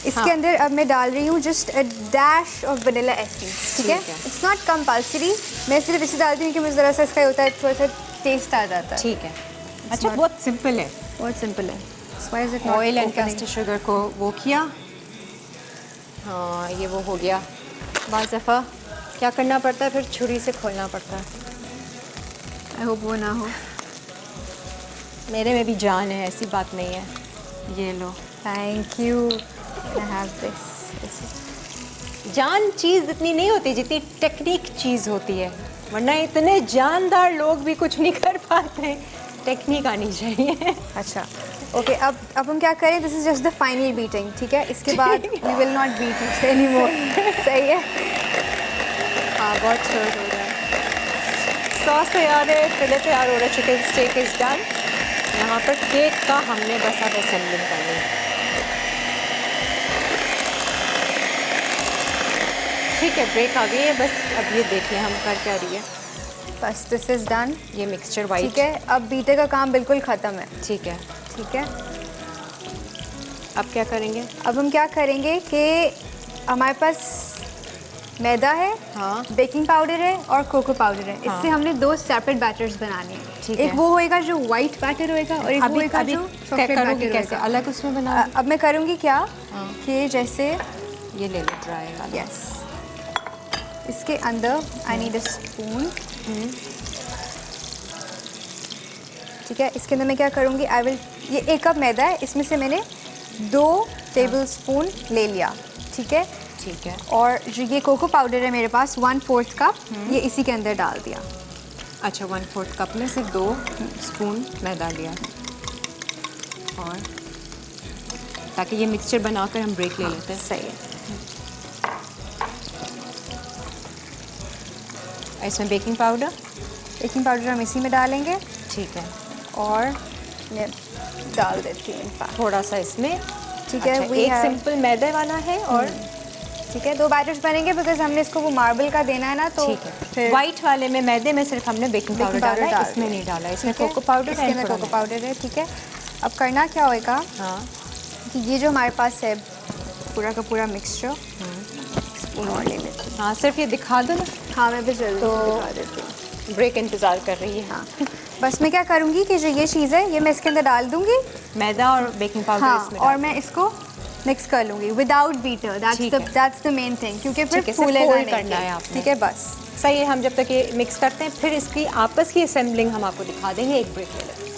इसके अंदर अब मैं डाल रही हूँ just a dash of vanilla essence, ठीक है? ठीक है। इट्स नॉट कंपल्सरी, मैं सिर्फ इसे डालती हूँ कि मुझे ज़रा सा इसका होता है, थोड़ा सा टेस्ट आ जाता है। ठीक है। अच्छा, बहुत सिंपल है। बहुत सिंपल है। Why is it not oil and opening? Castor sugar को वो किया, हाँ ये वो हो गया। बाज़ दफ़ा क्या करना पड़ता है, फिर छुरी से खोलना पड़ता है। I hope वो ना हो। मेरे में भी जान है, ऐसी बात नहीं है। ये लो, thank you. I have this. जान चीज़ इतनी नहीं होती जितनी टेक्निक चीज़ होती है, वरना इतने जानदार लोग भी कुछ नहीं कर पाते। टेक्निक आनी चाहिए। अच्छा, ओके, अब हम क्या करें, this is just the final beating, ठीक है? इसके बाद we will not beat it anymore. सही है? हाँ, बहुत शोर हो रहा है। सॉस तैयार है, फिले तैयार हो रहा है, चिकन स्टेक इज़ डन। यहाँ पर केक का हमने बस अब असेंबलिंग करनी है। ठीक है, ब्रेक आ गई है, बस अब ये देखिए हम कर क्या रही है। बस दिस इज डन। ये मिक्सचर वाइट, ठीक है, अब बीटे का काम बिल्कुल ख़त्म है। ठीक है। ठीक है, अब क्या करेंगे? अब हम क्या करेंगे कि हमारे पास मैदा है, हाँ। बेकिंग पाउडर है और कोको पाउडर है। इससे हमने दो सेपरेट बैटर्स बनाने हैं। ठीक एक है। वो होएगा जो वाइट बैटर होएगा और एक वो अभी होएगा अभी जो क्या चॉकलेट करूँगी, बैटर कैसे होएगा। अलग उसमें बना? अब मैं करूँगी क्या हाँ। कि जैसे ये ले लो ड्राई वाला। यस, इसके अंदर आई नीड अ स्पून। ठीक है, इसके अंदर मैं क्या करूँगी, आई विल, ये 1 कप मैदा है, इसमें से मैंने 2 टेबल स्पून ले लिया। ठीक है, ठीक है। और जो ये कोको पाउडर है मेरे पास 1/4 कप, ये इसी के अंदर डाल दिया। अच्छा, 1/4 कप में से 2 स्पून मैदा लिया, और ताकि ये मिक्सचर बनाकर हम ब्रेक ले लेते हैं। सही है। इसमें बेकिंग पाउडर हम इसी में डालेंगे ठीक है, और मैं डाल देती हूँ इनफैक्ट। थोड़ा सा इसमें। ठीक है, अच्छा, we एक have- सिंपल मैदे वाला है और ठीक है, 2 बैटर्स बनेंगे बिकॉज हमने इसको वो मार्बल का देना है ना, तो ठीक है। फिर वाइट वाले में मैदे में सिर्फ हमने बेकिंग पाउडर डाला है, इसमें नहीं डाला, इसमें कोको पाउडर इसके अंदर कोको है। पाउडर है। ठीक है, अब करना क्या होएगा हाँ, कि ये जो हमारे पास है पूरा का पूरा मिक्सचर, स्पून और ले लेते हैं। हाँ, सिर्फ ये दिखा दो ना, हाँ, मैं भी जल्दी तो- दिखा देती हूँ। ब्रेक इंतज़ार कर रही है। हाँ, बस मैं क्या करूँगी कि जो ये चीज़ है ये मैं इसके अंदर डाल दूँगी। मैदा और बेकिंग पाउडर हाँ, इसमें और डाल- मैं इसको मिक्स कर लूँगी विदाउट बीटर। ठीक है। दैट्स द मेन थिंग, क्योंकि फिर ठीक है, सिर्फ फूलेगा fold नहीं करना है केक। आपने। ठीक है, बस सही है। हम जब तक ये मिक्स करते हैं, फिर इसकी आपस की असेंबलिंग हम आपको दिखा देंगे। एक ब्रेक ले लेते हैं।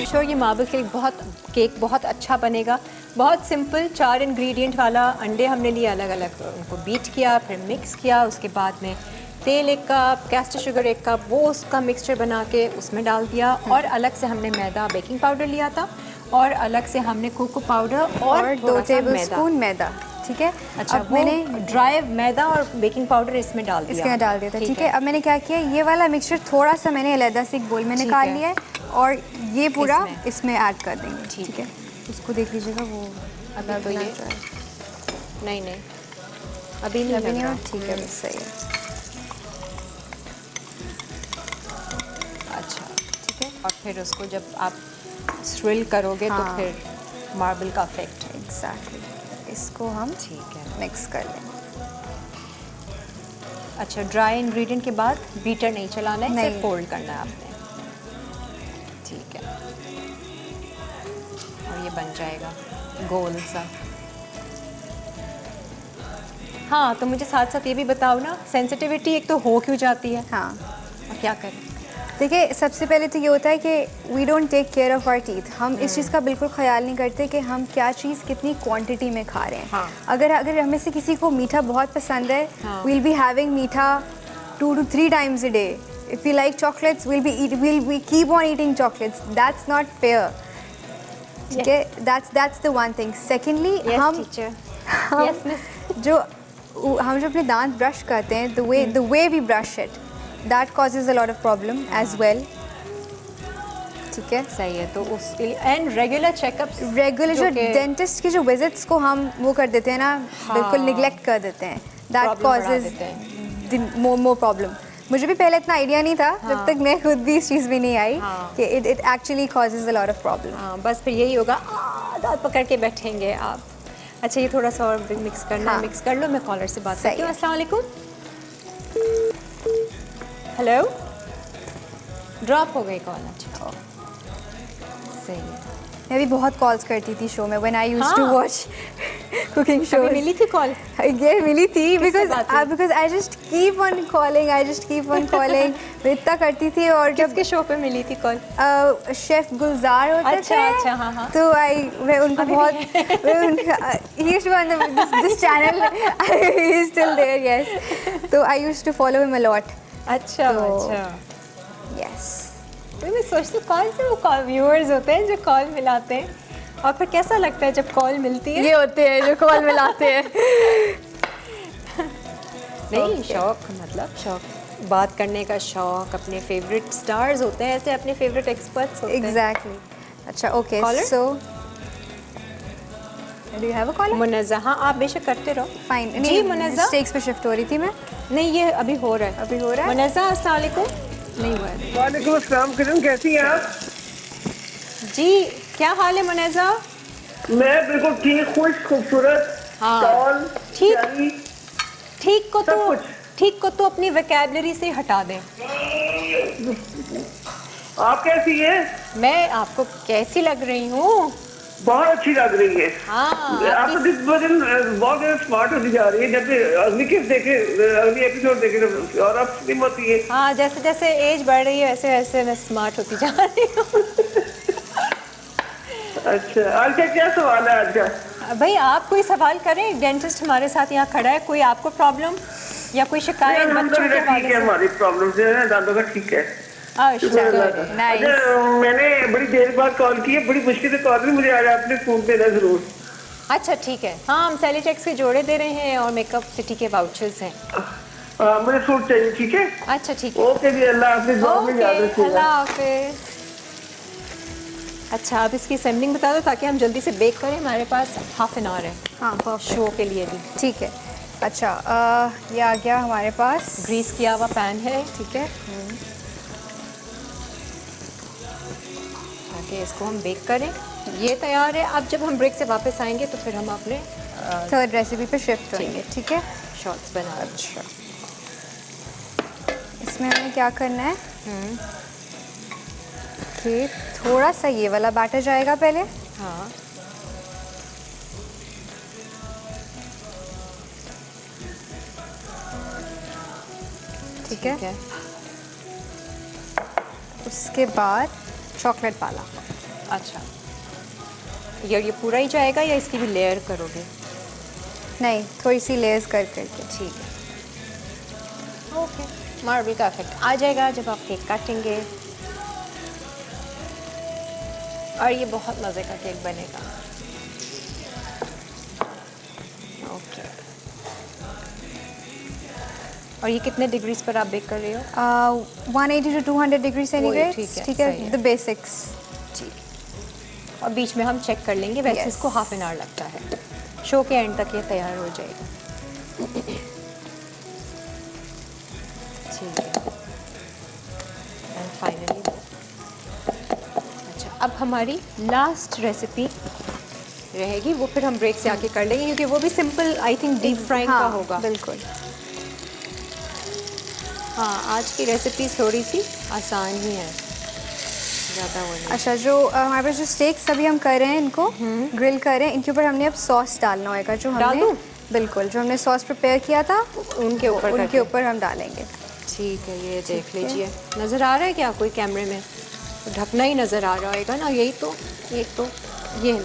श्योर ये मार्बल केक बहुत अच्छा बनेगा। बहुत सिंपल 4 इंग्रेडिएंट वाला। अंडे हमने लिए अलग अलग, उनको बीट किया, फिर मिक्स किया, उसके बाद में तेल 1 कप, कैस्टर शुगर 1 कप, वो उसका मिक्सचर बना के उसमें डाल दिया, और अलग से हमने मैदा बेकिंग पाउडर लिया था, और अलग से हमने कोको पाउडर और 2 थोड़ा सा टेबल मैदा। स्पून मैदा। ठीक है, अच्छा, अब वो मैंने ड्राई मैदा और बेकिंग पाउडर इसमें डाल दिया। इसके अंदर डाल दिया था। ठीक है, अब मैंने क्या किया, ये वाला मिक्सचर थोड़ा सा मैंने अलग से एक बोल में ठीक निकाल है। लिया है, और ये पूरा इसमें। इसमें ऐड कर देंगे। ठीक ठीक है, उसको देख लीजिएगा, वो अभी तो लगना ये चाहिए। नहीं अभी नहीं अभी लग नहीं रहा। हो, ठीक है, बस सही है। अच्छा, ठीक है। और फिर उसको जब आप स्विल करोगे तो हाँ। फिर मार्बल का इफेक्ट। एग्जैक्टली, इसको हम ठीक है। मिक्स कर लेंगे। अच्छा, ड्राई इंग्रेडिएंट के बाद बीटर नहीं चलाना है, सिर्फ नहीं। फोल्ड करना है आपने। ठीक है, और ये बन जाएगा गोल सा। हाँ, तो मुझे साथ साथ ये भी बताओ ना, सेंसिटिविटी एक तो हो क्यों जाती है, हाँ, और क्या करें? देखिए, सबसे पहले तो ये होता है कि we don't take care of our teeth. हम इस चीज़ का बिल्कुल ख्याल नहीं करते कि हम क्या चीज़ कितनी क्वांटिटी में खा रहे हैं। हाँ। अगर हमें से किसी को मीठा बहुत पसंद है, हाँ। we'll be having मीठा 2 to 3 times a day. If we like chocolates, we'll keep on eating chocolates. That's not fair. ठीक है, that's the one thing. Secondly, Yes, हम teacher. Yes miss. जो हम अपने दांत ब्रश करते हैं, the way we brush it, that causes a lot of problem as well. ठीक है, सही है, तो उसके लिए एंड रेगुलर चेकअप्स, रेगुलर जो डेंटिस्ट की जो विजिट्स को हम वो कर देते हैं ना, बिल्कुल निगलेक्ट कर देते हैं, दैट Problem बढ़ा कॉजेज देते मोर प्रॉब्लम। मुझे भी पहले इतना आइडिया नहीं था, जब तक मैं खुद भी इस चीज़ में नहीं आई कि it actually causes a lot of problem. हाँ, बस फिर यही होगा, दांत पकड़ के बैठेंगे आप। अच्छा, ये थोड़ा सा और मिक्स करना है, हाँ। मिक्स कर लो, मैं कॉलर से बात सही करती हूँ। है। अस्सलाम वालेकुम। हेलो, ड्रॉप हो गई कॉल। अच्छा, सही है। मैं भी बहुत कॉल्स करती थी शो में व्हेन आई यूज्ड टू हाँ। वॉच कुकिंग अभी शोज। मिली थी कॉल? ये मिली थी किससे बात हुई? Because I just keep on calling, मैं इतना करती थी। और जब किसके शो पे मिली थी कॉल? शेफ गुलजार होते अच्छा, थे, अच्छा, हाँ, हाँ। तो मैं उनको बहुत he used to be on this channel, he is still there, yes, तो I used to follow him a lot, अच्छा, तो- अच्छा। yes. तो मैं सोचती हूँ कौन से वो कॉल व्यूअर्स होते हैं जो कॉल मिलाते हैं, और फिर कैसा लगता है जब कॉल मिलती है? ये होते हैं जो कॉल मिलाते हैं। नहीं, शौक, मतलब शौक, बात करने का शौक, अपने फेवरेट स्टार्स होते हैं, ऐसे अपने फेवरेट एक्सपर्ट्स होते हैं। Exactly. अच्छा, okay, Caller? so do you have a caller? Munazza, हाँ, आप बेशक करते रहो। Fine. जी, नहीं, मुनज़्ज़ा। स्टेक्स पे शिफ्ट हो रही थी मैं। नहीं, ये अभी हो रहा है। अभी हो रहा है? मुनज़्ज़ा, अस्सलाम वालेकुम। नहीं हुआ है। वालेकुम अस्सलाम। किरण, कैसी हैं आप? जी, क्या हाल है मुनज़्ज़ा? मैं बिल्कुल ठीक, खुश, खूबसूरत, हाँ। टॉल, ठीक। प्यारी। ठीक को सब तो कुछ। ठीक को तो अपनी वोकैबुलरी से हटा दें। आप कैसी हैं? मैं आपको कैसी लग रही हूँ? बहुत अच्छी लग रही है। हाँ, आप तो दिन ब दिन बहुत ज्यादा स्मार्ट होती जा रही है। जब से अगली किस देखे, अगली एपिसोड देखे तो और आप स्लिम होती है। हाँ, जैसे जैसे एज बढ़ रही है वैसे वैसे मैं स्मार्ट होती जा रही हूँ। अच्छा, आज का क्या सवाल है आज का? भाई, आप कोई सवाल करें, डेंटिस्ट हमारे साथ यहाँ खड़ा है, कोई आपको प्रॉब्लम या कोई शिकायत बच्चों के अल्हम्दुलिल्लाह ठीक हवाले है, से? हमारी प्रॉब्लम जो है दांतों का ठीक है। अच्छा, नाइस। अच्छा, मैंने बड़ी देर बाद कॉल की है, बड़ी मुश्किल से कॉल की, मुझे आज आपने फोन देना जरूर। अच्छा, ठीक है। हाँ, हम सेलिटेक्स के जोड़े दे रहे हैं और मेकअप सिटी के वाउचर्स हैं। मुझे सूट चाहिए, ठीक है? अच्छा, ठीक है। ओके जी, अल्लाह हाफिज़, दुआ में याद ओके, रखिएगा। अल्लाह हाफिज़। अच्छा, आप इसकी असेंबलिंग बता दो ताकि हम जल्दी से बेक करें, हमारे पास हाफ एन आवर है हाँ, perfect. शो के लिए भी। ठीक है। अच्छा, ये आ गया हमारे पास। ग्रीस किया हुआ पैन है, ठीक है, ताकि इसको हम बेक करें। ये तैयार है। अब जब हम ब्रेक से वापस आएंगे तो फिर हम अपने थर्ड रेसिपी पे शिफ्ट होंगे, ठीक है। शॉर्ट्स बना। अच्छा, इसमें हमें क्या करना है कि थोड़ा सा ये वाला बैटर जाएगा पहले, हाँ, ठीक है। उसके बाद चॉकलेट पाला। अच्छा, ये पूरा ही जाएगा या इसकी भी लेयर करोगे? नहीं, थोड़ी सी लेयर्स कर करके। ठीक है, ओके। मार्बल का इफेक्ट आ जाएगा जब आप केक काटेंगे, और ये बहुत मज़े का केक बनेगा। ओके, और ये कितने डिग्रीज पर आप बेक कर रहे हो? 180 to 200 डिग्री सेंटीग्रेड, ठीक है, ठीक सही है, है। The basics. ठीक, और बीच में हम चेक कर लेंगे। वैसे Yes. इसको हाफ एन आवर लगता है, शो के एंड तक ये तैयार हो जाएगा। ठीक है, एंड फाइनली अच्छा, अब हमारी लास्ट रेसिपी रहेगी, वो फिर हम ब्रेक से आके कर लेंगे क्योंकि वो भी simple, I think deep frying का होगा। बिल्कुल। हाँ, आज की रेसिपी थोड़ी सी आसान ही है, ज़्यादा वो नहीं। अच्छा, जो हमारे पास जो स्टेक्स अभी हम कर रहे हैं, इनको ग्रिल कर रहे हैं, इनके ऊपर हमने अब सॉस डालना होगा, जो डाल हमने दूं? बिल्कुल जो हमने सॉस प्रिपेयर किया था उनके ऊपर उनके करके। ऊपर हम डालेंगे। ठीक है, ये देख लीजिए, नज़र आ रहा है क्या कोई कैमरे में? तो ढकना ही नज़र आ रहा होगा ना, यही तो, एक तो ये है।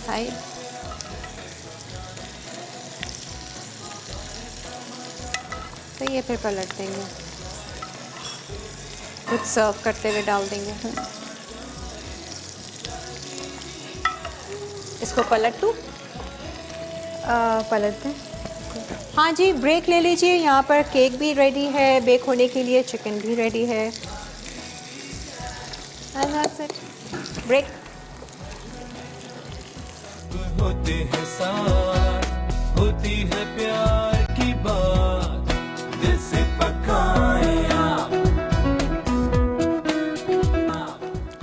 हाय, तो ये फिर पलट देंगे, कुछ सर्व करते हुए डाल देंगे। इसको पलट दूँ? पलट दें। हाँ जी, ब्रेक ले लीजिए। यहाँ पर केक भी रेडी है बेक होने के लिए, चिकन भी रेडी है। And that's it. ब्रेक। होते हैं साथ, होती है प्यार की बात, दिल से पकाए आप।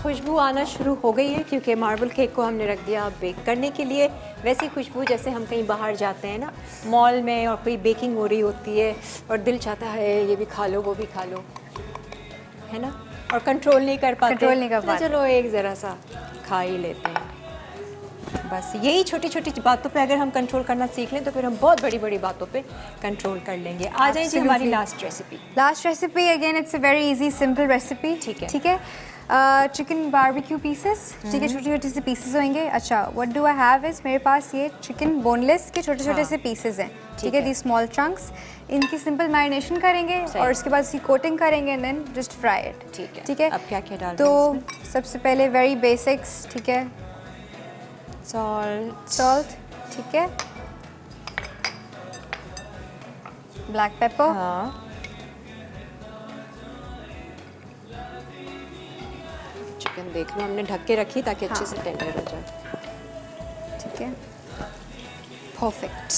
खुशबू आना शुरू हो गई है क्योंकि मार्बल केक को हमने रख दिया बेक करने के लिए। वैसी खुशबू जैसे हम कहीं बाहर जाते हैं ना, मॉल में, और कोई बेकिंग हो रही होती है और दिल चाहता है ये भी खा लो वो भी खा लो, है ना, और कंट्रोल नहीं कर पाते। कंट्रोल नहीं कर तो पाते। चलो एक ज़रा सा खा ही लेते हैं। बस यही छोटी छोटी बातों पे अगर हम कंट्रोल करना सीख लें तो फिर हम बहुत बड़ी बड़ी बातों पे कंट्रोल कर लेंगे। आ जाए जी हमारी Absolutely. Last recipe. Last recipe again it's a very easy simple recipe. ठीक है। ठीक है। चिकन बारबेक्यू पीसेस, ठीक है, छोटे छोटे से पीसेस होंगे। अच्छा, what do I have is मेरे पास ये चिकन बोनलेस के छोटे छोटे हाँ। से पीसेस हैं। ठीक ठीक है, है। The small chunks. इनकी सिंपल मैरिनेशन करेंगे सही। और उसके बाद इसकी कोटिंग करेंगे and then just fry it. ठीक है। ठीक है। अब क्या-क्या डाल रहे तो हैं सबसे पहले वेरी बेसिक्स, ठीक है, सॉल्ट, सॉल्ट, ठीक है, ब्लैक पेपर, हाँ, चिकन देख लो हमने ढक के रखी ताकि अच्छे हाँ। से टेंडर हो जाए। ठीक है, perfect.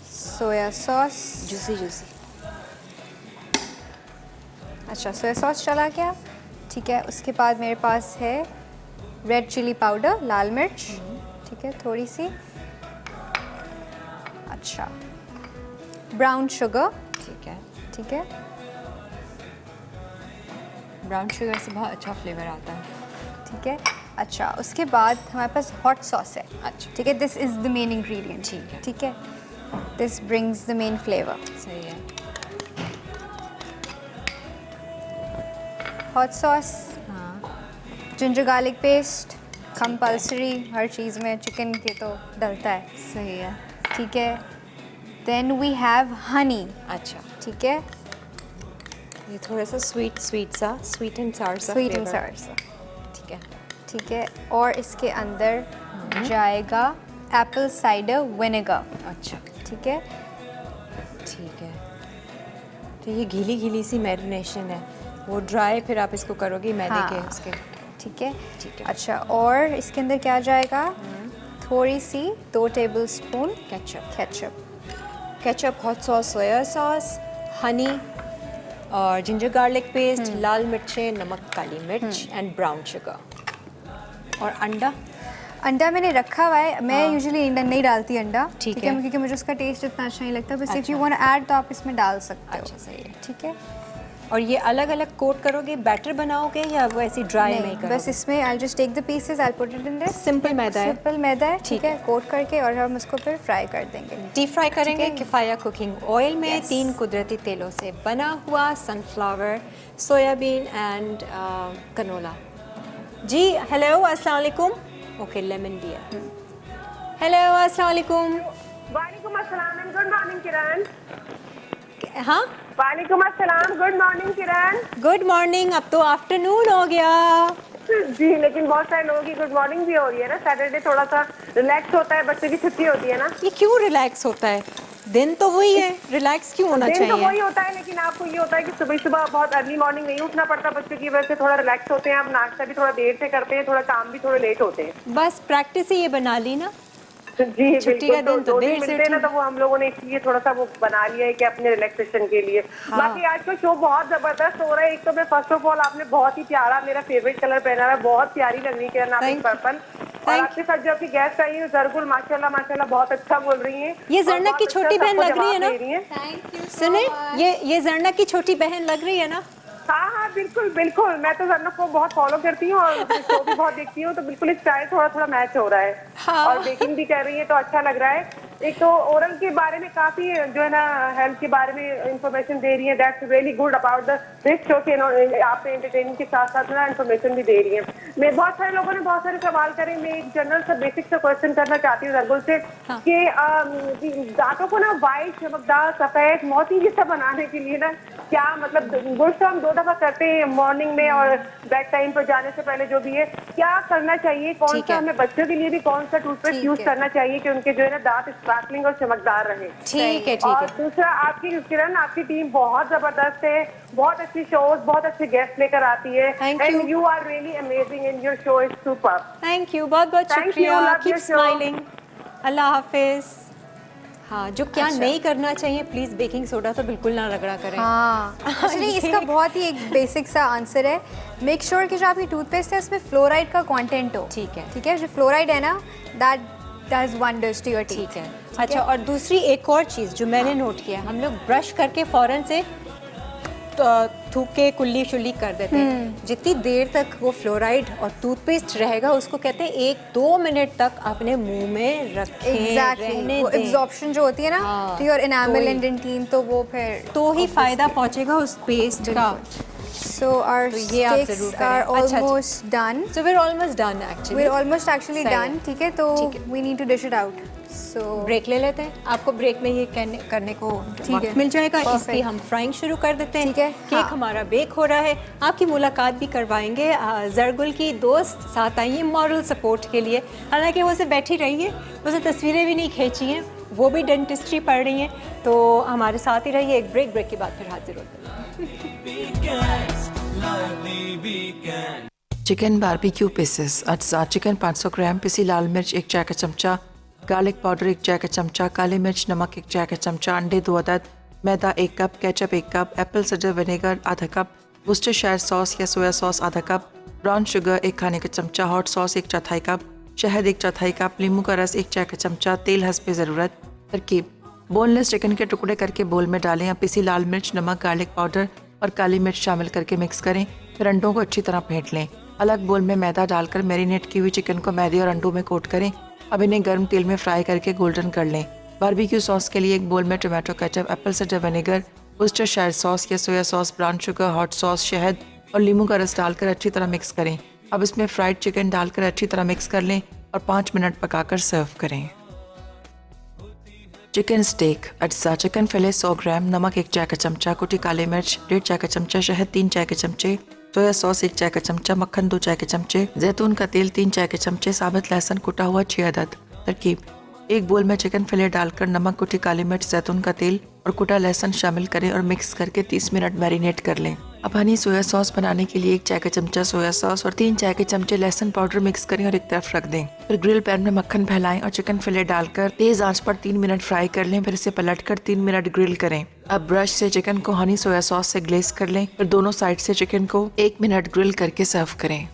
Soya sauce, juicy juicy. अच्छा सोया सॉस चला गया। ठीक है, उसके बाद मेरे पास है रेड चिली पाउडर, लाल मिर्च, ठीक है, थोड़ी सी। अच्छा, ब्राउन शुगर, ठीक है, ठीक है, ब्राउन शुगर से बहुत अच्छा फ्लेवर आता है। ठीक है। अच्छा, उसके बाद हमारे पास हॉट सॉस है। अच्छा, ठीक है, this is the main ingredient. ठीक है। ठीक है, this brings the main flavour. सही है। हॉट सॉस, हाँ, जिंजर गार्लिक पेस्ट, कंपल्सरी, हर चीज़ में चिकन के तो डलता है। सही है। ठीक है, देन वी हैव हनी। अच्छा, ठीक है, ये थोड़ा सा स्वीट स्वीट सा, स्वीट एंड सावर सा स्वीट एंड flavor। सावर। ठीक है। ठीक है, और इसके अंदर जाएगा एप्पल साइडर विनेगर। अच्छा, ठीक है, ठीक है। तो ये गीली गीली सी मैरिनेशन है, वो ड्राई फिर आप इसको करोगी मैदे के हाँ। उसके। ठीक है, ठीक है। अच्छा, और इसके अंदर क्या जाएगा, थोड़ी सी 2 tablespoon ketchup, ketchup. Ketchup, hot sauce, सोया सॉस, हनी और जिंजर गार्लिक पेस्ट, लाल मिर्चें, नमक, काली मिर्च एंड ब्राउन शुगर और अंडा। अंडा मैंने रखा हुआ है, मैं यूजुअली अंडा नहीं डालती अंडा। ठीक है, है। क्योंकि मुझे उसका टेस्ट इतना अच्छा नहीं लगता। बस इफ़ अच्छा। यू वांट ऐड तो आप इसमें डाल सकते हो। अच्छा, सही है। ठीक है, और ये अलग अलग कोट करोगे, बैटर बनाओगे या वो ऐसी ड्राई में ही नहीं, करोगे? बस इसमें I just take the pieces, I put it in this. Simple मैदा है। सिंपल मैदा है। ठीक ठीक है, कोट करके और हम उसको फिर फ्राई कर देंगे। डीप फ्राई करेंगे ठीक है। किफ़ाया कुकिंग ऑयल में। Yes. 3 कुदरती तेलों से बना हुआ सनफ्लावर, सोयाबीन एंड कनोला। जी हेलो अस्सलाम वालेकुम। ओके, लेमन भी है। हेलो अस्सलाम वालेकुम। वालेकुम अस्सलाम एंड गुड मॉर्निंग किरण। हाँ, वालेकुम अस्सलाम, good morning Kiran. Good morning. अब तो आफ्टरनून हो गया। जी, लेकिन बहुत सारे लोगों की गुड मॉर्निंग भी हो रही है ना। सैटरडे थोड़ा सा रिलैक्स होता है, बच्चे की छुट्टी होती है ना। ये क्यों रिलैक्स होता है? दिन तो वही है, रिलैक्स क्यों होना दिन तो चाहिए? वही होता है, लेकिन आपको ये होता है कि सुबह सुबह बहुत अर्ली मॉर्निंग नहीं उठना पड़ता बच्चों की वजह से, थोड़ा रिलैक्स होते हैं। आप नाश्ता भी थोड़ा देर से करते हैं, थोड़ा काम भी थोड़े लेट होते हैं। बस प्रैक्टिस ही ये बना ली ना। जी छुट्टी का बिल्कुल। दिन तो दो देर दिन से मिलते हैं ना, उठे। तो वो हम लोगों ने इसलिए थोड़ा सा वो बना लिया है कि अपने रिलैक्सेशन के लिए। हाँ। बाकी आज का शो बहुत जबरदस्त हो रहा है। एक तो मैं फर्स्ट ऑफ ऑल, आपने बहुत ही प्यारा मेरा फेवरेट कलर पहना है, बहुत प्यारी लग रही है किरण आप, Thank- पर्पल। और Thank- आपके साथ जो आपकी गेस्ट आई है जरगुल, माशाल्लाह माशाल्लाह बहुत अच्छा बोल रही है। ये जरनक की छोटी बहन लग रही है ना? Thank you. सुने, ये जरनक की छोटी बहन लग रही है ना? हाँ हाँ बिल्कुल बिल्कुल। मैं तो जरनक को बहुत फॉलो करती हूँ और शो भी बहुत देखती हूँ, तो बिल्कुल स्टाइल थोड़ा थोड़ा मैच हो रहा है। हाँ। और बेकिंग भी कर रही है तो अच्छा लग रहा है। एक तो ओरल के बारे में काफी जो है ना हेल्थ के बारे में इंफॉर्मेशन दे रही है। That's really good about this show के। आप एंटरटेनिंग के साथ साथ ना इंफॉर्मेशन भी दे रही है। मैं बहुत सारे लोगों ने बहुत सारे सवाल करे। मैं एक जनरल सा बेसिक सा क्वेश्चन करना चाहती हूँ जरगुल से कि दांतों को ना व्हाइट, चमकदार, सफेद, मोती जैसा बनाने के लिए ना क्या मतलब ब्रश तो हम 2 दफा करते हैं मॉर्निंग में और बेड टाइम पर जाने से पहले, जो भी है क्या करना चाहिए, कौन ठीक सा है। हमें बच्चों के लिए भी कौन सा टूथपेस्ट ठीक यूज है। करना चाहिए कि उनके जो है ना दांत स्पार्कलिंग और चमकदार रहे। ठीक है, ठीक और है। दूसरा, आपकी किरण, आपकी टीम बहुत जबरदस्त है, बहुत अच्छी शोज, बहुत अच्छे गेस्ट लेकर आती है, Thank and you. You are really amazing and your show is super. Thank you, बहुत बहुत Thank you, शुक्रिया। love keep your show. Smiling. अल्लाह हाफिज। हाँ, जो क्या अच्छा। नहीं करना चाहिए, प्लीज़ बेकिंग सोडा तो बिल्कुल ना रगड़ा करें। हाँ, एक्चुअली ये- इसका बहुत ही एक बेसिक सा आंसर है। मेक श्योर कि जो आपकी टूथपेस्ट है उसमें फ्लोराइड का कंटेंट हो। ठीक है। ठीक है, जो फ्लोराइड है ना, that does wonders to your teeth. ठीक है। अच्छा, और दूसरी एक और चीज़ जो मैंने नोट किया, हम लोग ब्रश करके फ़ौरन से थूक के कुल्ली शुल्ली कर देते हैं। जितनी देर तक वो फ्लोराइड और टूथपेस्ट रहेगा, उसको कहते हैं 1-2 मिनट तक अपने मुंह में रखें, एग्जैक्टली, रहने वो दें। एब्जॉर्प्शन जो होती है ना हाँ, टू योर तो एनामल ही- एंड डेंटिन, तो वो फिर तो ही फ़ायदा पहुंचेगा उस पेस्ट का। सो आवर तो ये आप ज़रूर स्टिक्स करें। आर अच्छा, almost done. So we're almost done actually. We are almost actually सही है। डन। ठीक है, तो ठीक है। We need to dish it out. So break ले लेते हैं। आपको ब्रेक में ये करने को ठीक वक्त है। मिल जाएगा। Perfect. इसकी हम फ्राइंग शुरू कर देते हैं। ठीक है। केक हाँ। हमारा बेक हो रहा है। आपकी मुलाकात भी करवाएंगे जरगुल की दोस्त साथ आई है मॉरल सपोर्ट के लिए। हालांकि वो उसे बैठी रही है, उसे तस्वीरें भी नहीं खींची हैं, वो भी डेंटिस्ट्री पढ़ रही हैं, तो हमारे साथ ही रहिए। एक ब्रेक के बाद फिर हाजिर होते हैं। Weekends, lively weekend. Chicken barbecue pieces, अज्जा चिकन 500 ग्राम, पिसी लाल मिर्च 1 चाय का चमचा, गार्लिक पाउडर 1 चाय का चमचा, काली मिर्च नमक 1 चाय का चमचा, अंडे 2 अदद, मैदा 1 cup, ketchup 1 cup, Apple cider vinegar आधा कप, वुस्टरशायर सॉस या सोया सॉस आधा कप, ब्राउन शुगर 1 खाने का चमचा, हॉट सॉस 1/4 कप, शहद 1/4 कप, नींबू का रस 1 चाय का चमचा, तेल हस्बे ज़रूरत। तरकीब: बोनलेस चिकन के टुकड़े करके बोल में डालें, या पिसी लाल मिर्च नमक गार्लिक पाउडर और काली मिर्च शामिल करके मिक्स करें। फिर अंडों को अच्छी तरह फेंट लें। अलग बोल में मैदा डालकर मैरिनेट की हुई चिकन को मैदे और अंडों में कोट करें। अब इन्हें गर्म तेल में फ्राई करके गोल्डन कर लें। बारबेक्यू सॉस के लिए एक बोल में tomato ketchup, apple cider vinegar, Worcestershire sauce या soya sauce, brown sugar, hot sauce, शहद और नींबू का रस डालकर अच्छी तरह मिक्स करें। अब इसमें फ्राइड चिकन डालकर अच्छी तरह मिक्स कर लें और 5 मिनट पकाकर सर्व करें। चिकन स्टेक, अज्जा चिकन फिले 100 ग्राम, नमक 1 चाय का चमचा, कुटी काली मिर्च 1.5 चाय का चमचा, शहद 3 चाय के चमचे, सोया सॉस 1 चाय का चमचा, मक्खन 2 चाय के चमचे, जैतून का तेल 3 चाय के चमचे, साबुत लहसुन कुटा हुआ 6 अदद। तरकीब: एक बोल में चिकन फिले डालकर नमक, कुटी काली मिर्च, जैतून का तेल और कुटा लहसुन शामिल करें और मिक्स करके 30 मिनट मैरिनेट कर लें। अब हनी सोया सॉस बनाने के लिए 1 चाय का चमचा सोया सॉस और 3 चाय के चमचे लहसुन पाउडर मिक्स करें और एक तरफ रख दें। फिर ग्रिल पैन में मक्खन फैलाएं और चिकन फिले डालकर तेज आंच पर 3 मिनट फ्राई कर लें। फिर इसे पलटकर 3 मिनट ग्रिल करें। अब ब्रश से चिकन को हनी सोया सॉस से ग्लेज कर लें। फिर दोनों साइड से चिकन को 1 मिनट ग्रिल करके सर्व करें।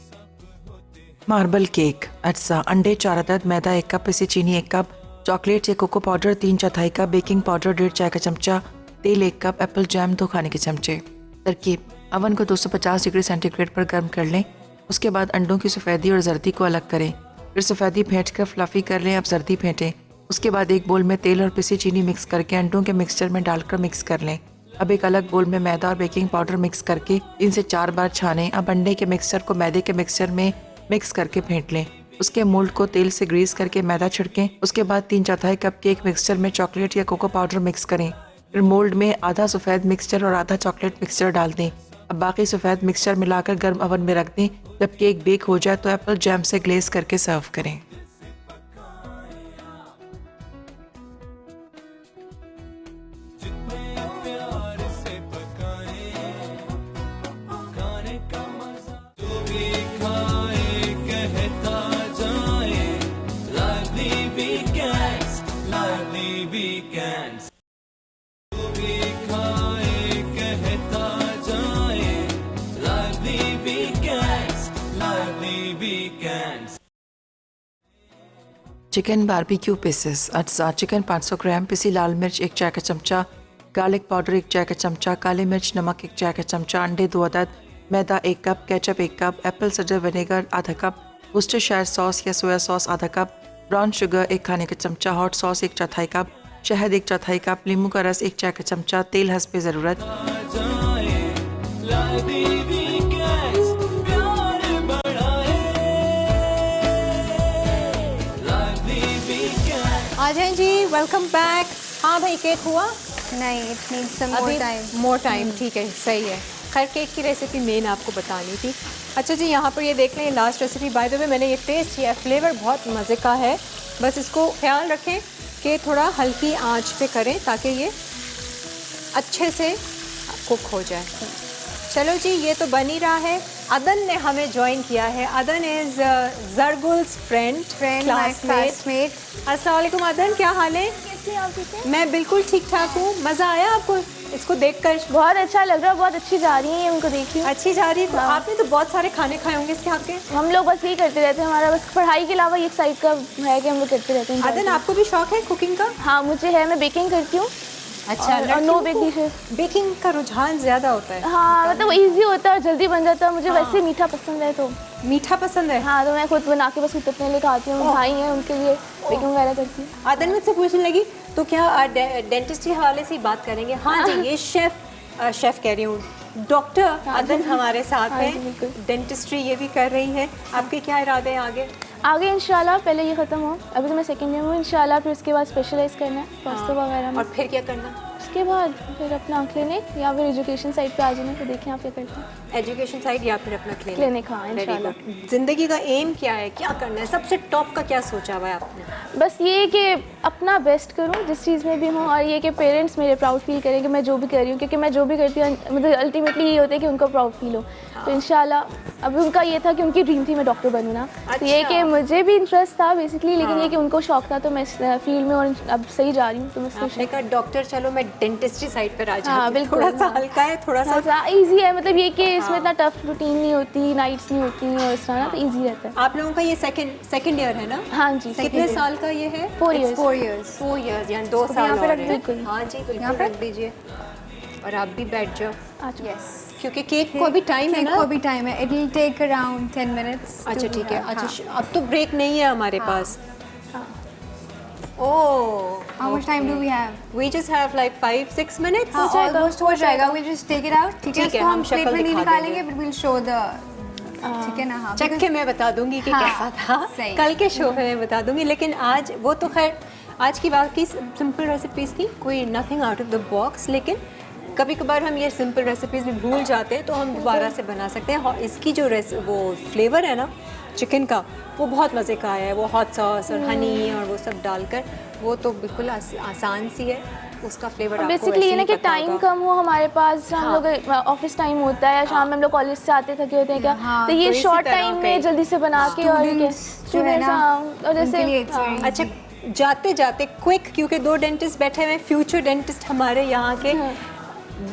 मार्बल केक, अज्जा अंडे 4 अदद, मैदा 1 कप, पिसी चीनी 1 कप, चॉकलेट या cocoa powder 3/4 cup, baking powder 1.5 चाय का चमचा, तेल 1 कप, एप्पल जैम 2 खाने के चमचे। तरकीब: अवन को 250 डिग्री सेंटीग्रेड पर गर्म कर लें। उसके बाद अंडों की सफ़ेदी और जर्दी को अलग करें। फिर सफ़ेदी फेंट कर फ्लफ़ी कर लें। अब जर्दी फेंटें। उसके बाद एक बोल में तेल और पिसी चीनी मिक्स करके अंडों के मिक्सचर में डालकर मिक्स कर लें। अब एक अलग बोल में मैदा और बेकिंग पाउडर मिक्स करके 3 से 4 बार छानें। अब अंडे के मिक्सचर को मैदे के मिक्सचर में मिक्स करके फेंट लें। उसके मोल्ड को तेल से ग्रीस करके मैदा छिड़कें। उसके बाद 3/4 कप केक मिक्सचर में चॉकलेट या कोको पाउडर मिक्स करें। फिर मोल्ड में आधा सफ़ेद मिक्सचर और आधा चॉकलेट मिक्सचर डाल दें। अब बाकी सफ़ेद मिक्सचर मिलाकर गर्म ओवन में रख दें। जब केक बेक हो जाए तो एप्पल जैम से ग्लेज करके सर्व करें। प्यार से पकाए खाने का मजा, जो भी खाए कहता जाए। Lively weekends, lively weekends. जो भी खाए कहता जाए। Lively weekends, lively weekends. Chicken barbecue pieces, अज्जा चिकन 500 ग्राम, पिसी लाल मिर्च 1 चाय का चमचा, गार्लिक पाउडर 1 चाय का चमचा, काली मिर्च नमक 1 चाय का चमचा, अंडे 2 अदद, मैदा 1 cup, ketchup 1 cup, Apple cider vinegar आधा कप, वुस्टरशायर सॉस या सोया सॉस आधा कप, ब्राउन शुगर 1 खाने का चमचा, हॉट सॉस 1/4 कप, शहद 1/4 कप, नींबू का रस 1 चाय का चमचा, तेल हस्बे ज़रूरत। Lively weekends, प्यार बढ़ाए। Lively weekends. आ जाएं जी, वेलकम बैक। हाँ भाई, केक हुआ? नहीं, it needs some more अभी time. मोर टाइम, ठीक है, सही है। खैर केक की रेसिपी मेन आपको बतानी थी। अच्छा जी, यहाँ पर ये देख लें, last recipe by the way मैंने ये टेस्ट किया, फ्लेवर बहुत मज़े का है। बस इसको ख्याल रखें कि थोड़ा हल्की आंच पे करें ताकि ये अच्छे से कुक हो जाए। चलो जी, ये तो बन ही रहा है। अदन ने हमें ज्वाइन किया है। अदन इज़ जरगुल्स फ्रेंड, My classmate. अस्सलाम वालेकुम अदन, क्या हाल है? कैसे आप ठीक हैं? मैं बिल्कुल ठीक ठाक हूँ। मज़ा आया आपको इसको देखकर? बहुत अच्छा लग रहा है, बहुत अच्छी जा रही है ये, उनको देखिए। अच्छी जा रही है। आपने तो बहुत सारे खाने खाए होंगे इसके हाथ के। हम लोग बस यही करते रहते हैं, हमारा बस पढ़ाई के अलावा एक साइड का है कि हम लोग करते रहते हैं। अदन, आपको भी शौक है कुकिंग का? हाँ मुझे है, मैं बेकिंग करती हूँ। अच्छा, और नो बेक डिशेस। बेकिंग का रुझान ज़्यादा होता है। हाँ मतलब वो ईजी होता है और जल्दी बन जाता है। मुझे वैसे मीठा पसंद है तो मीठा पसंद है। हाँ, तो मैं खुद बना के बस अपने लिए खाती हूँ। भाई हैं उनके लिए बेकिंग वगैरह करती हूँ। अदन मुझसे पूछने लगी तो क्या डेंटिस्ट के हवाले से ही बात करेंगे? हाँ जी, ये शेफ़ कह रही हूँ, डॉक्टर अदन हमारे साथ हाँ जी, हैं। बिल्कुल। डेंटिस्ट्री ये भी कर रही है। आपके क्या इरादे हैं आगे? आगे इंशाल्लाह, पहले ये ख़त्म हो, अभी तो मैं सेकेंड ईयर में हूँ, इंशाल्लाह फिर उसके बाद स्पेशलाइज करना है प्रोस्टो वगैरह में। और फिर क्या करना? उसके बाद फिर अपना क्लिनिक या फिर एजुकेशन साइड पे आ जाना, तो देखें आप क्या करते हैं। एजुकेशन साइड या फिर अपना क्लिनिक, हाँ Very इंशाल्लाह। good। जिंदगी का एम क्या है, क्या करना है? सबसे टॉप का क्या सोचा हुआ है आपने? बस ये कि अपना बेस्ट करूं जिस चीज़ में भी हूँ, और ये कि पेरेंट्स मेरे प्राउड फील करें कि मैं जो भी कर रही हूँ, क्योंकि मैं जो भी करती हूँ मतलब अल्टीमेटली ये होता है कि उनको प्राउड फील हो। तो इंशाल्लाह, अभी उनका ये था कि उनकी ड्रीम थी मैं डॉक्टर बनूँ ना, तो ये कि मुझे भी इंटरेस्ट था बेसिकली, लेकिन ये कि उनको शौक था, तो मैं इस फील्ड में और अब सही जा रही हूँ। तो मैं आपने कहा डॉक्टर, चलो मैं डेंटिस्ट्री साइड पर आ हाँ, जाती हूँ। बिल्कुल, थोड़ा सा हाँ। हल्का है, थोड़ा सा ईजी है, मतलब ये कि इसमें इतना टफ रूटीन नहीं होती, नाइट्स नहीं होती और इस तरह ना, तो ईजी रहता है। आप लोगों का ये सेकंड ईयर है ना? हाँ जी, कितने साल का ये है? 4 years। 4 years. 4 years, यानी 2 इसको साल यहाँ पे और रख है। बिल्कुल। हाँ जी, बिल्कुल यहाँ पे? रख दीजिए। और आप भी बैठ जाओ, अच्छा Yes. क्योंकि केक को अभी टाइम है Cake ना? को भी टाइम है. It will take around 10 minutes. अच्छा to- ठीक है। हाँ. अच्छा, अब तो ब्रेक नहीं है हमारे पास। ओह, How much time do we have? we just have like 5-6 minutes। हाँ, almost हो जाएगा. We'll just take it out. ठीक है, ठीक है, इसको हम हम प्लेट शक्ल में नहीं दिखा निकालेंगे, देंगे। but we'll show the. ठीक है ना? हाँ. चख के मैं बता दूंगी कि हाँ, कैसा था। सही। कल के शो में मैं बता दूंगी, लेकिन आज वो तो खैर आज की बात की सिंपल रेसिपीज़ थी, कोई nothing out of the box. लेकिन कभी कभार हम ये सिंपल रेसिपीज़ भी भूल जाते हैं, तो हम दोबारा से बना सकते हैं। और इसकी जो वो फ्लेवर है ना चिकन का, वो बहुत मज़े का आया है। वो हॉट सॉस और हनी और वो सब डालकर, वो तो बिल्कुल आसान सी है। उसका फ्लेवर आपको बेसिकली ये ना कि पता टाइम होगा। कम हो हमारे पास, हम लोग ऑफिस टाइम होता है, शाम में हम लोग कॉलेज से आते थके होते हैं क्या, हाँ, तो ये तो इसी शॉर्ट तरह टाइम के- में जल्दी से बना के और Students जो है ना, और जैसे उनके लिए it's हाँ, very अच्छा, जाते जाते क्विक, क्योंकि 2 डेंटिस्ट बैठे हुए हैं, फ्यूचर डेंटिस्ट हमारे यहाँ के।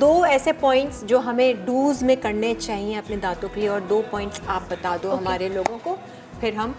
2 ऐसे पॉइंट्स जो हमें डूज में करने चाहिए अपने दांतों के लिए, और 2 पॉइंट्स आप बता दो हमारे लोगों को, फिर हम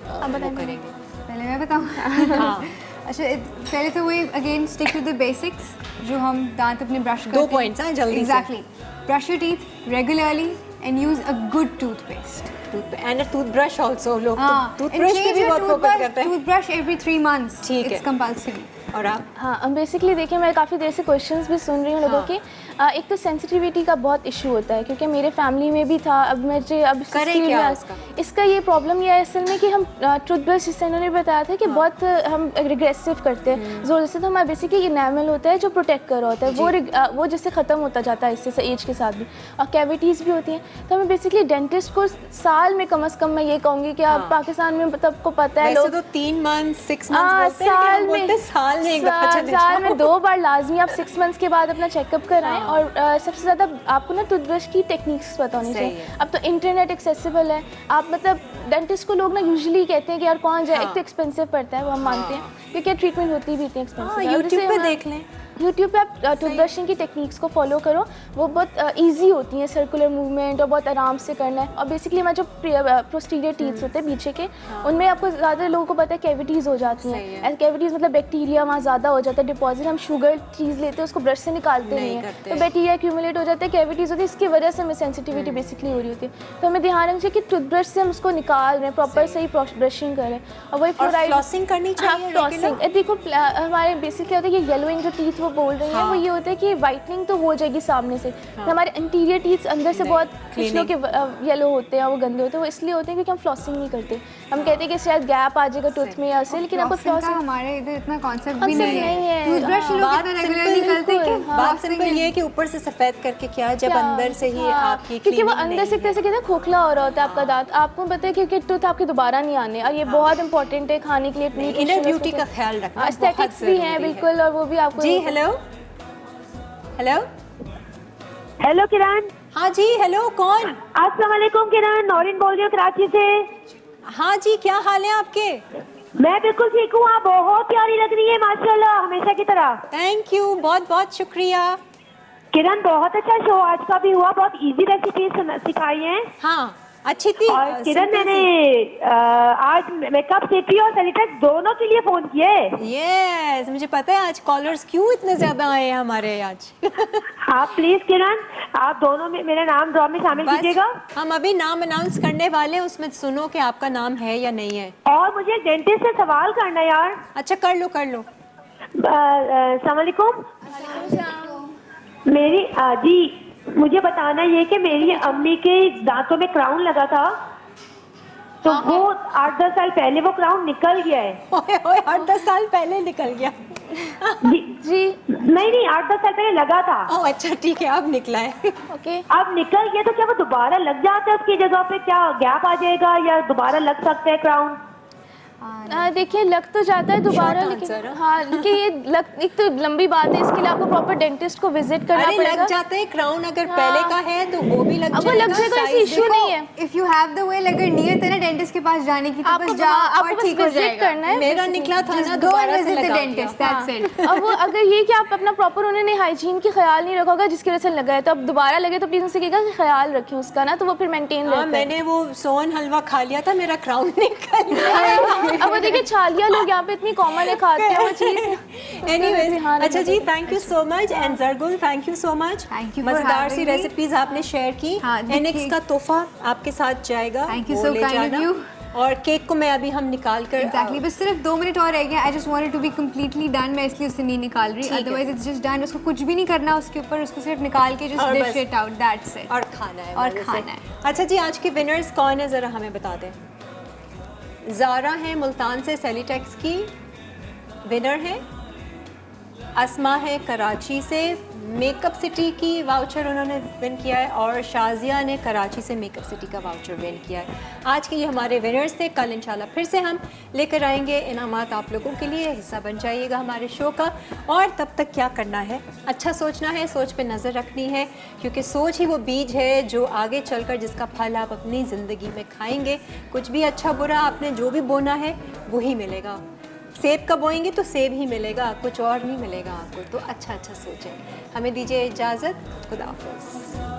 वो बताएंगे। करेंगे। पहले मैं बताऊँ. हाँ, अच्छा, पहले तो वही again stick to the basics, जो हम दांत अपने ब्रश करते 2 points हैं, जल्दी से। Exactly. Brush your teeth regularly and use a good toothpaste. And toothbrush also. लोग हाँ, तो टूथब्रश पे भी बहुत फोकस करते हैं। Toothbrush every 3 months. ठीक है। It's compulsory. और आप? हाँ, अब बेसिकली देखिए, मैं काफ़ी देर से क्वेश्चंस भी सुन रही हूँ लोगों के। एक तो सेंसिटिविटी का बहुत इशू होता है, क्योंकि मेरे फैमिली में भी था। अब मुझे अब इस करें फील्ड क्या में उसका? इसका ये प्रॉब्लम ये है असल में कि हम टूथब्रश, जिससे इन्होंने बताया था कि बहुत हम रिग्रेसिव करते हैं जोर से, तो हमारा बेसिकली इनेमल होता है जो प्रोटेक्ट कर रहा होता है, वो जिससे ख़त्म होता जाता है इससे एज के साथ भी, और कैविटीज़ भी होती हैं। तो हमें बेसिकली डेंटिस्ट को साल में कम से कम, मैं ये कहूँगी कि आप पाकिस्तान में सबको पता है, वैसे लोग तो 3 months 6 months बोलते हैं, लेकिन हम बोलते हैं साल में एक दफा चले साल में जाओ। 2 बार लाजमी आप 6 months के बाद अपना चेकअप कराएं। और सबसे ज़्यादा आपको ना टूथब्रश की टेक्निक्स पता होनी सही चाहिए। है। अब तो इंटरनेट एक्सेसिबल है, आप मतलब डेंटिस्ट को लोग ना यूजुअली कहते हैं कि यार कौन जाए, एक तो एक्सपेंसिव पड़ता है, वो हम मानते हैं, क्योंकि ट्रीटमेंट होती भी इतनी एक्सपेंसिव है। यूट्यूब पे देख लें। यूट्यूब पे आप टूथब्रशिंग की टेक्निक्स को फॉलो करो, वो बहुत इजी होती हैं, सर्कुलर मूवमेंट और बहुत आराम से करना है। और बेसिकली हमारे जो प्रोस्टीरियर टीथ्स होते हैं पीछे के, उनमें आपको ज़्यादा लोगों को पता है कैविटीज़ हो जाती हैं। कैविटीज़ मतलब बैक्टीरिया वहाँ ज़्यादा हो जाता है, डिपॉजिट, हम शुगर चीज़ लेते हैं उसको ब्रश से निकालते नहीं हैं, तो बैक्टीरिया एक्यूमुलेट हो जाता है, कैविटीज़ होती है, इसकी वजह से हमें सेंसिटिविटी बेसिकली हो रही होती है। तो हमें ध्यान रखना चाहिए कि टूथब्रश से हम उसको निकाल रहे हैं, प्रॉपर सही ब्रशिंग करें। और वही फ्लोराइड फ्लॉसिंग करनी चाहिए फ्लॉसिंग। देखो हमारे बेसिकली होता है कि येलोइंग जो टीथ वो वो बोल रही हैं वो ये होता है कि वाइटनिंग तो हो जाएगी सामने से, हमारे इंटीरियर टीथ अंदर से बहुत कुछ लोग के येलो होते हैं, वो गंदे होते हैं, वो इसलिए होते हैं क्योंकि हम फ्लॉसिंग नहीं करते। हम कहते हैं कि शायद गैप आ जाएगा टूथ में या उससे, लेकिन आपको फ्लॉसिंग का फ्लॉसिंग हमारे इधर इतना कॉन्सेप्ट भी concept नहीं नहीं है। है। टूथब्रश लोग बात इतना सिंपल रेगुलर निकलते हैं कि बात सिंपल ये है कि ऊपर से सफेद करके क्या जब अंदर से ही आपकी क्योंकि वो cleaning अंदर नहीं से कैसे कहते हैं खोखला हो रहा होता है आपका दांत, आपको पता है क्योंकि टूथ आपके दोबारा नहीं आने, और ये बहुत इंपॉर्टेंट है खाने के लिए। इनर ब्यूटी का ख्याल रखना बहुत एस्थेटिक्स भी हैं जरूरी है। बिल्कुल, और वो भी आपको जी हेलो हेलो हेलो किरण। हाँ जी हेलो कौन? अस्सलाम वालेकुम किरण, नौरीन बोल रही हूँ कराची से। हाँ जी क्या हाल है आपके? मैं बिल्कुल ठीक हूँ, आप बहुत प्यारी लग रही है माशाल्लाह, हमेशा की तरह। थैंक यू, बहुत बहुत शुक्रिया। किरण बहुत अच्छा शो आज का भी हुआ, बहुत इजी रेसिपीज सिखाई हैं। हाँ अच्छी थी। और किरण simple मैंने आज मेकअप सिटी और सैनिटाइज दोनों के लिए फोन किए। यस मुझे पता है आज कॉलर्स क्यों इतने ज्यादा आए हैं हमारे आज। आप प्लीज किरण, आप दोनों में मेरा नाम ड्रॉ में शामिल कीजिएगा। हम अभी नाम अनाउंस करने वाले हैं, उसमें सुनो कि आपका नाम है या नहीं है। और मुझे डेंटिस्ट से सवाल करना है यार। अच्छा कर लो कर लो। अस्सलाम वालेकुम। मेरी जी मुझे बताना ये कि मेरी अम्मी के दांतों में क्राउन लगा था, तो वो 8-10 साल पहले वो क्राउन निकल गया है। ओए ओए 8-10 साल पहले निकल गया। जी नहीं 8-10 साल पहले लगा था। ओह अच्छा ठीक है अब निकला है। ओके। अब निकल गया तो क्या वो दोबारा लग जाता है, उसकी जगह पे क्या गैप आ जाएगा या दोबारा लग सकता है क्राउन? देखिए लग तो जाता है दोबारा, Short लेकिन answer, हाँ देखिए ये लग एक तो लंबी बात है, इसके लिए आपको प्रॉपर डेंटिस्ट को विजिट करना अरे पड़ेगा। लग जाता है क्राउन, अगर पहले का है तो वो भी लग अब वो जाएगा। लग जाएगा, ऐसी size इशू देखो। नहीं है। If you have the way, अगर नियत है ना डेंटिस्ट के पास जाने की, तो आपको बस जाओ आपको और बस ठीक हो विजिट जाएगा। करना है। मेरा निकला था ना, Just go and दोबारा से visit the लगा dentist, दिया। that's it. अब वो अगर ये कि आप अपना प्रॉपर उन्होंने हाइजीन की ख्याल नहीं रखा होगा जिसकी वजह से लगा है, तो अब दोबारा लगे तो प्लीज उनसे कहिएगा कि ख्याल रखें उसका ना, तो वो फिर मेंटेन हाँ रहता है। मैंने वो सोन हलवा खा लिया था, मेरा क्राउन निकल गया। अब वो देखिए छालिया लोग यहाँ पे इतनी कॉमन है खाते हैं वो चीज़। Anyways, अच्छा जी thank you so much and Zargul thank you so much. Thank you for मजेदार सी having me. रेसिपीज आपने शेयर की। हाँ, एनएक्स देखिए। का तोहफा आपके साथ जाएगा। Thank you वो so ले kind of जाना। you. और केक को मैं अभी हम निकाल कर एग्जैक्टली बस सिर्फ 2 मिनट और रह गए। I just wanted to be completely done, मैं इसलिए उससे नहीं निकाल रही, ठीक है। Otherwise it's just done. उसको कुछ भी नहीं करना उसके ऊपर, उसको सिर्फ निकाल के जस्ट और डिश बस। It out, that's it. और खाना है और मजे से। खाना है। अच्छा जी आज के विनर्स कौन है ज़रा हमें बता दें। ज़ारा है मुल्तान से सेलिटेक्स की विनर है, अस्मा है कराची से मेकअप सिटी की वाउचर उन्होंने विन किया है, और शाजिया ने कराची से मेकअप सिटी का वाउचर विन किया है। आज के ये हमारे विनर्स थे। कल इंशाल्लाह फिर से हम लेकर आएंगे इनामात आप लोगों के लिए, हिस्सा बन जाइएगा हमारे शो का। और तब तक क्या करना है, अच्छा सोचना है, सोच पे नज़र रखनी है, क्योंकि सोच ही वो बीज है जो आगे चलकर जिसका फल आप अपनी ज़िंदगी में खाएंगे। कुछ भी अच्छा बुरा आपने जो भी बोना है वही मिलेगा। सेब का बोएंगे तो सेब ही मिलेगा, कुछ और नहीं मिलेगा आपको। तो अच्छा अच्छा सोचें। हमें दीजिए इजाज़त, खुदा हाफ़िज़।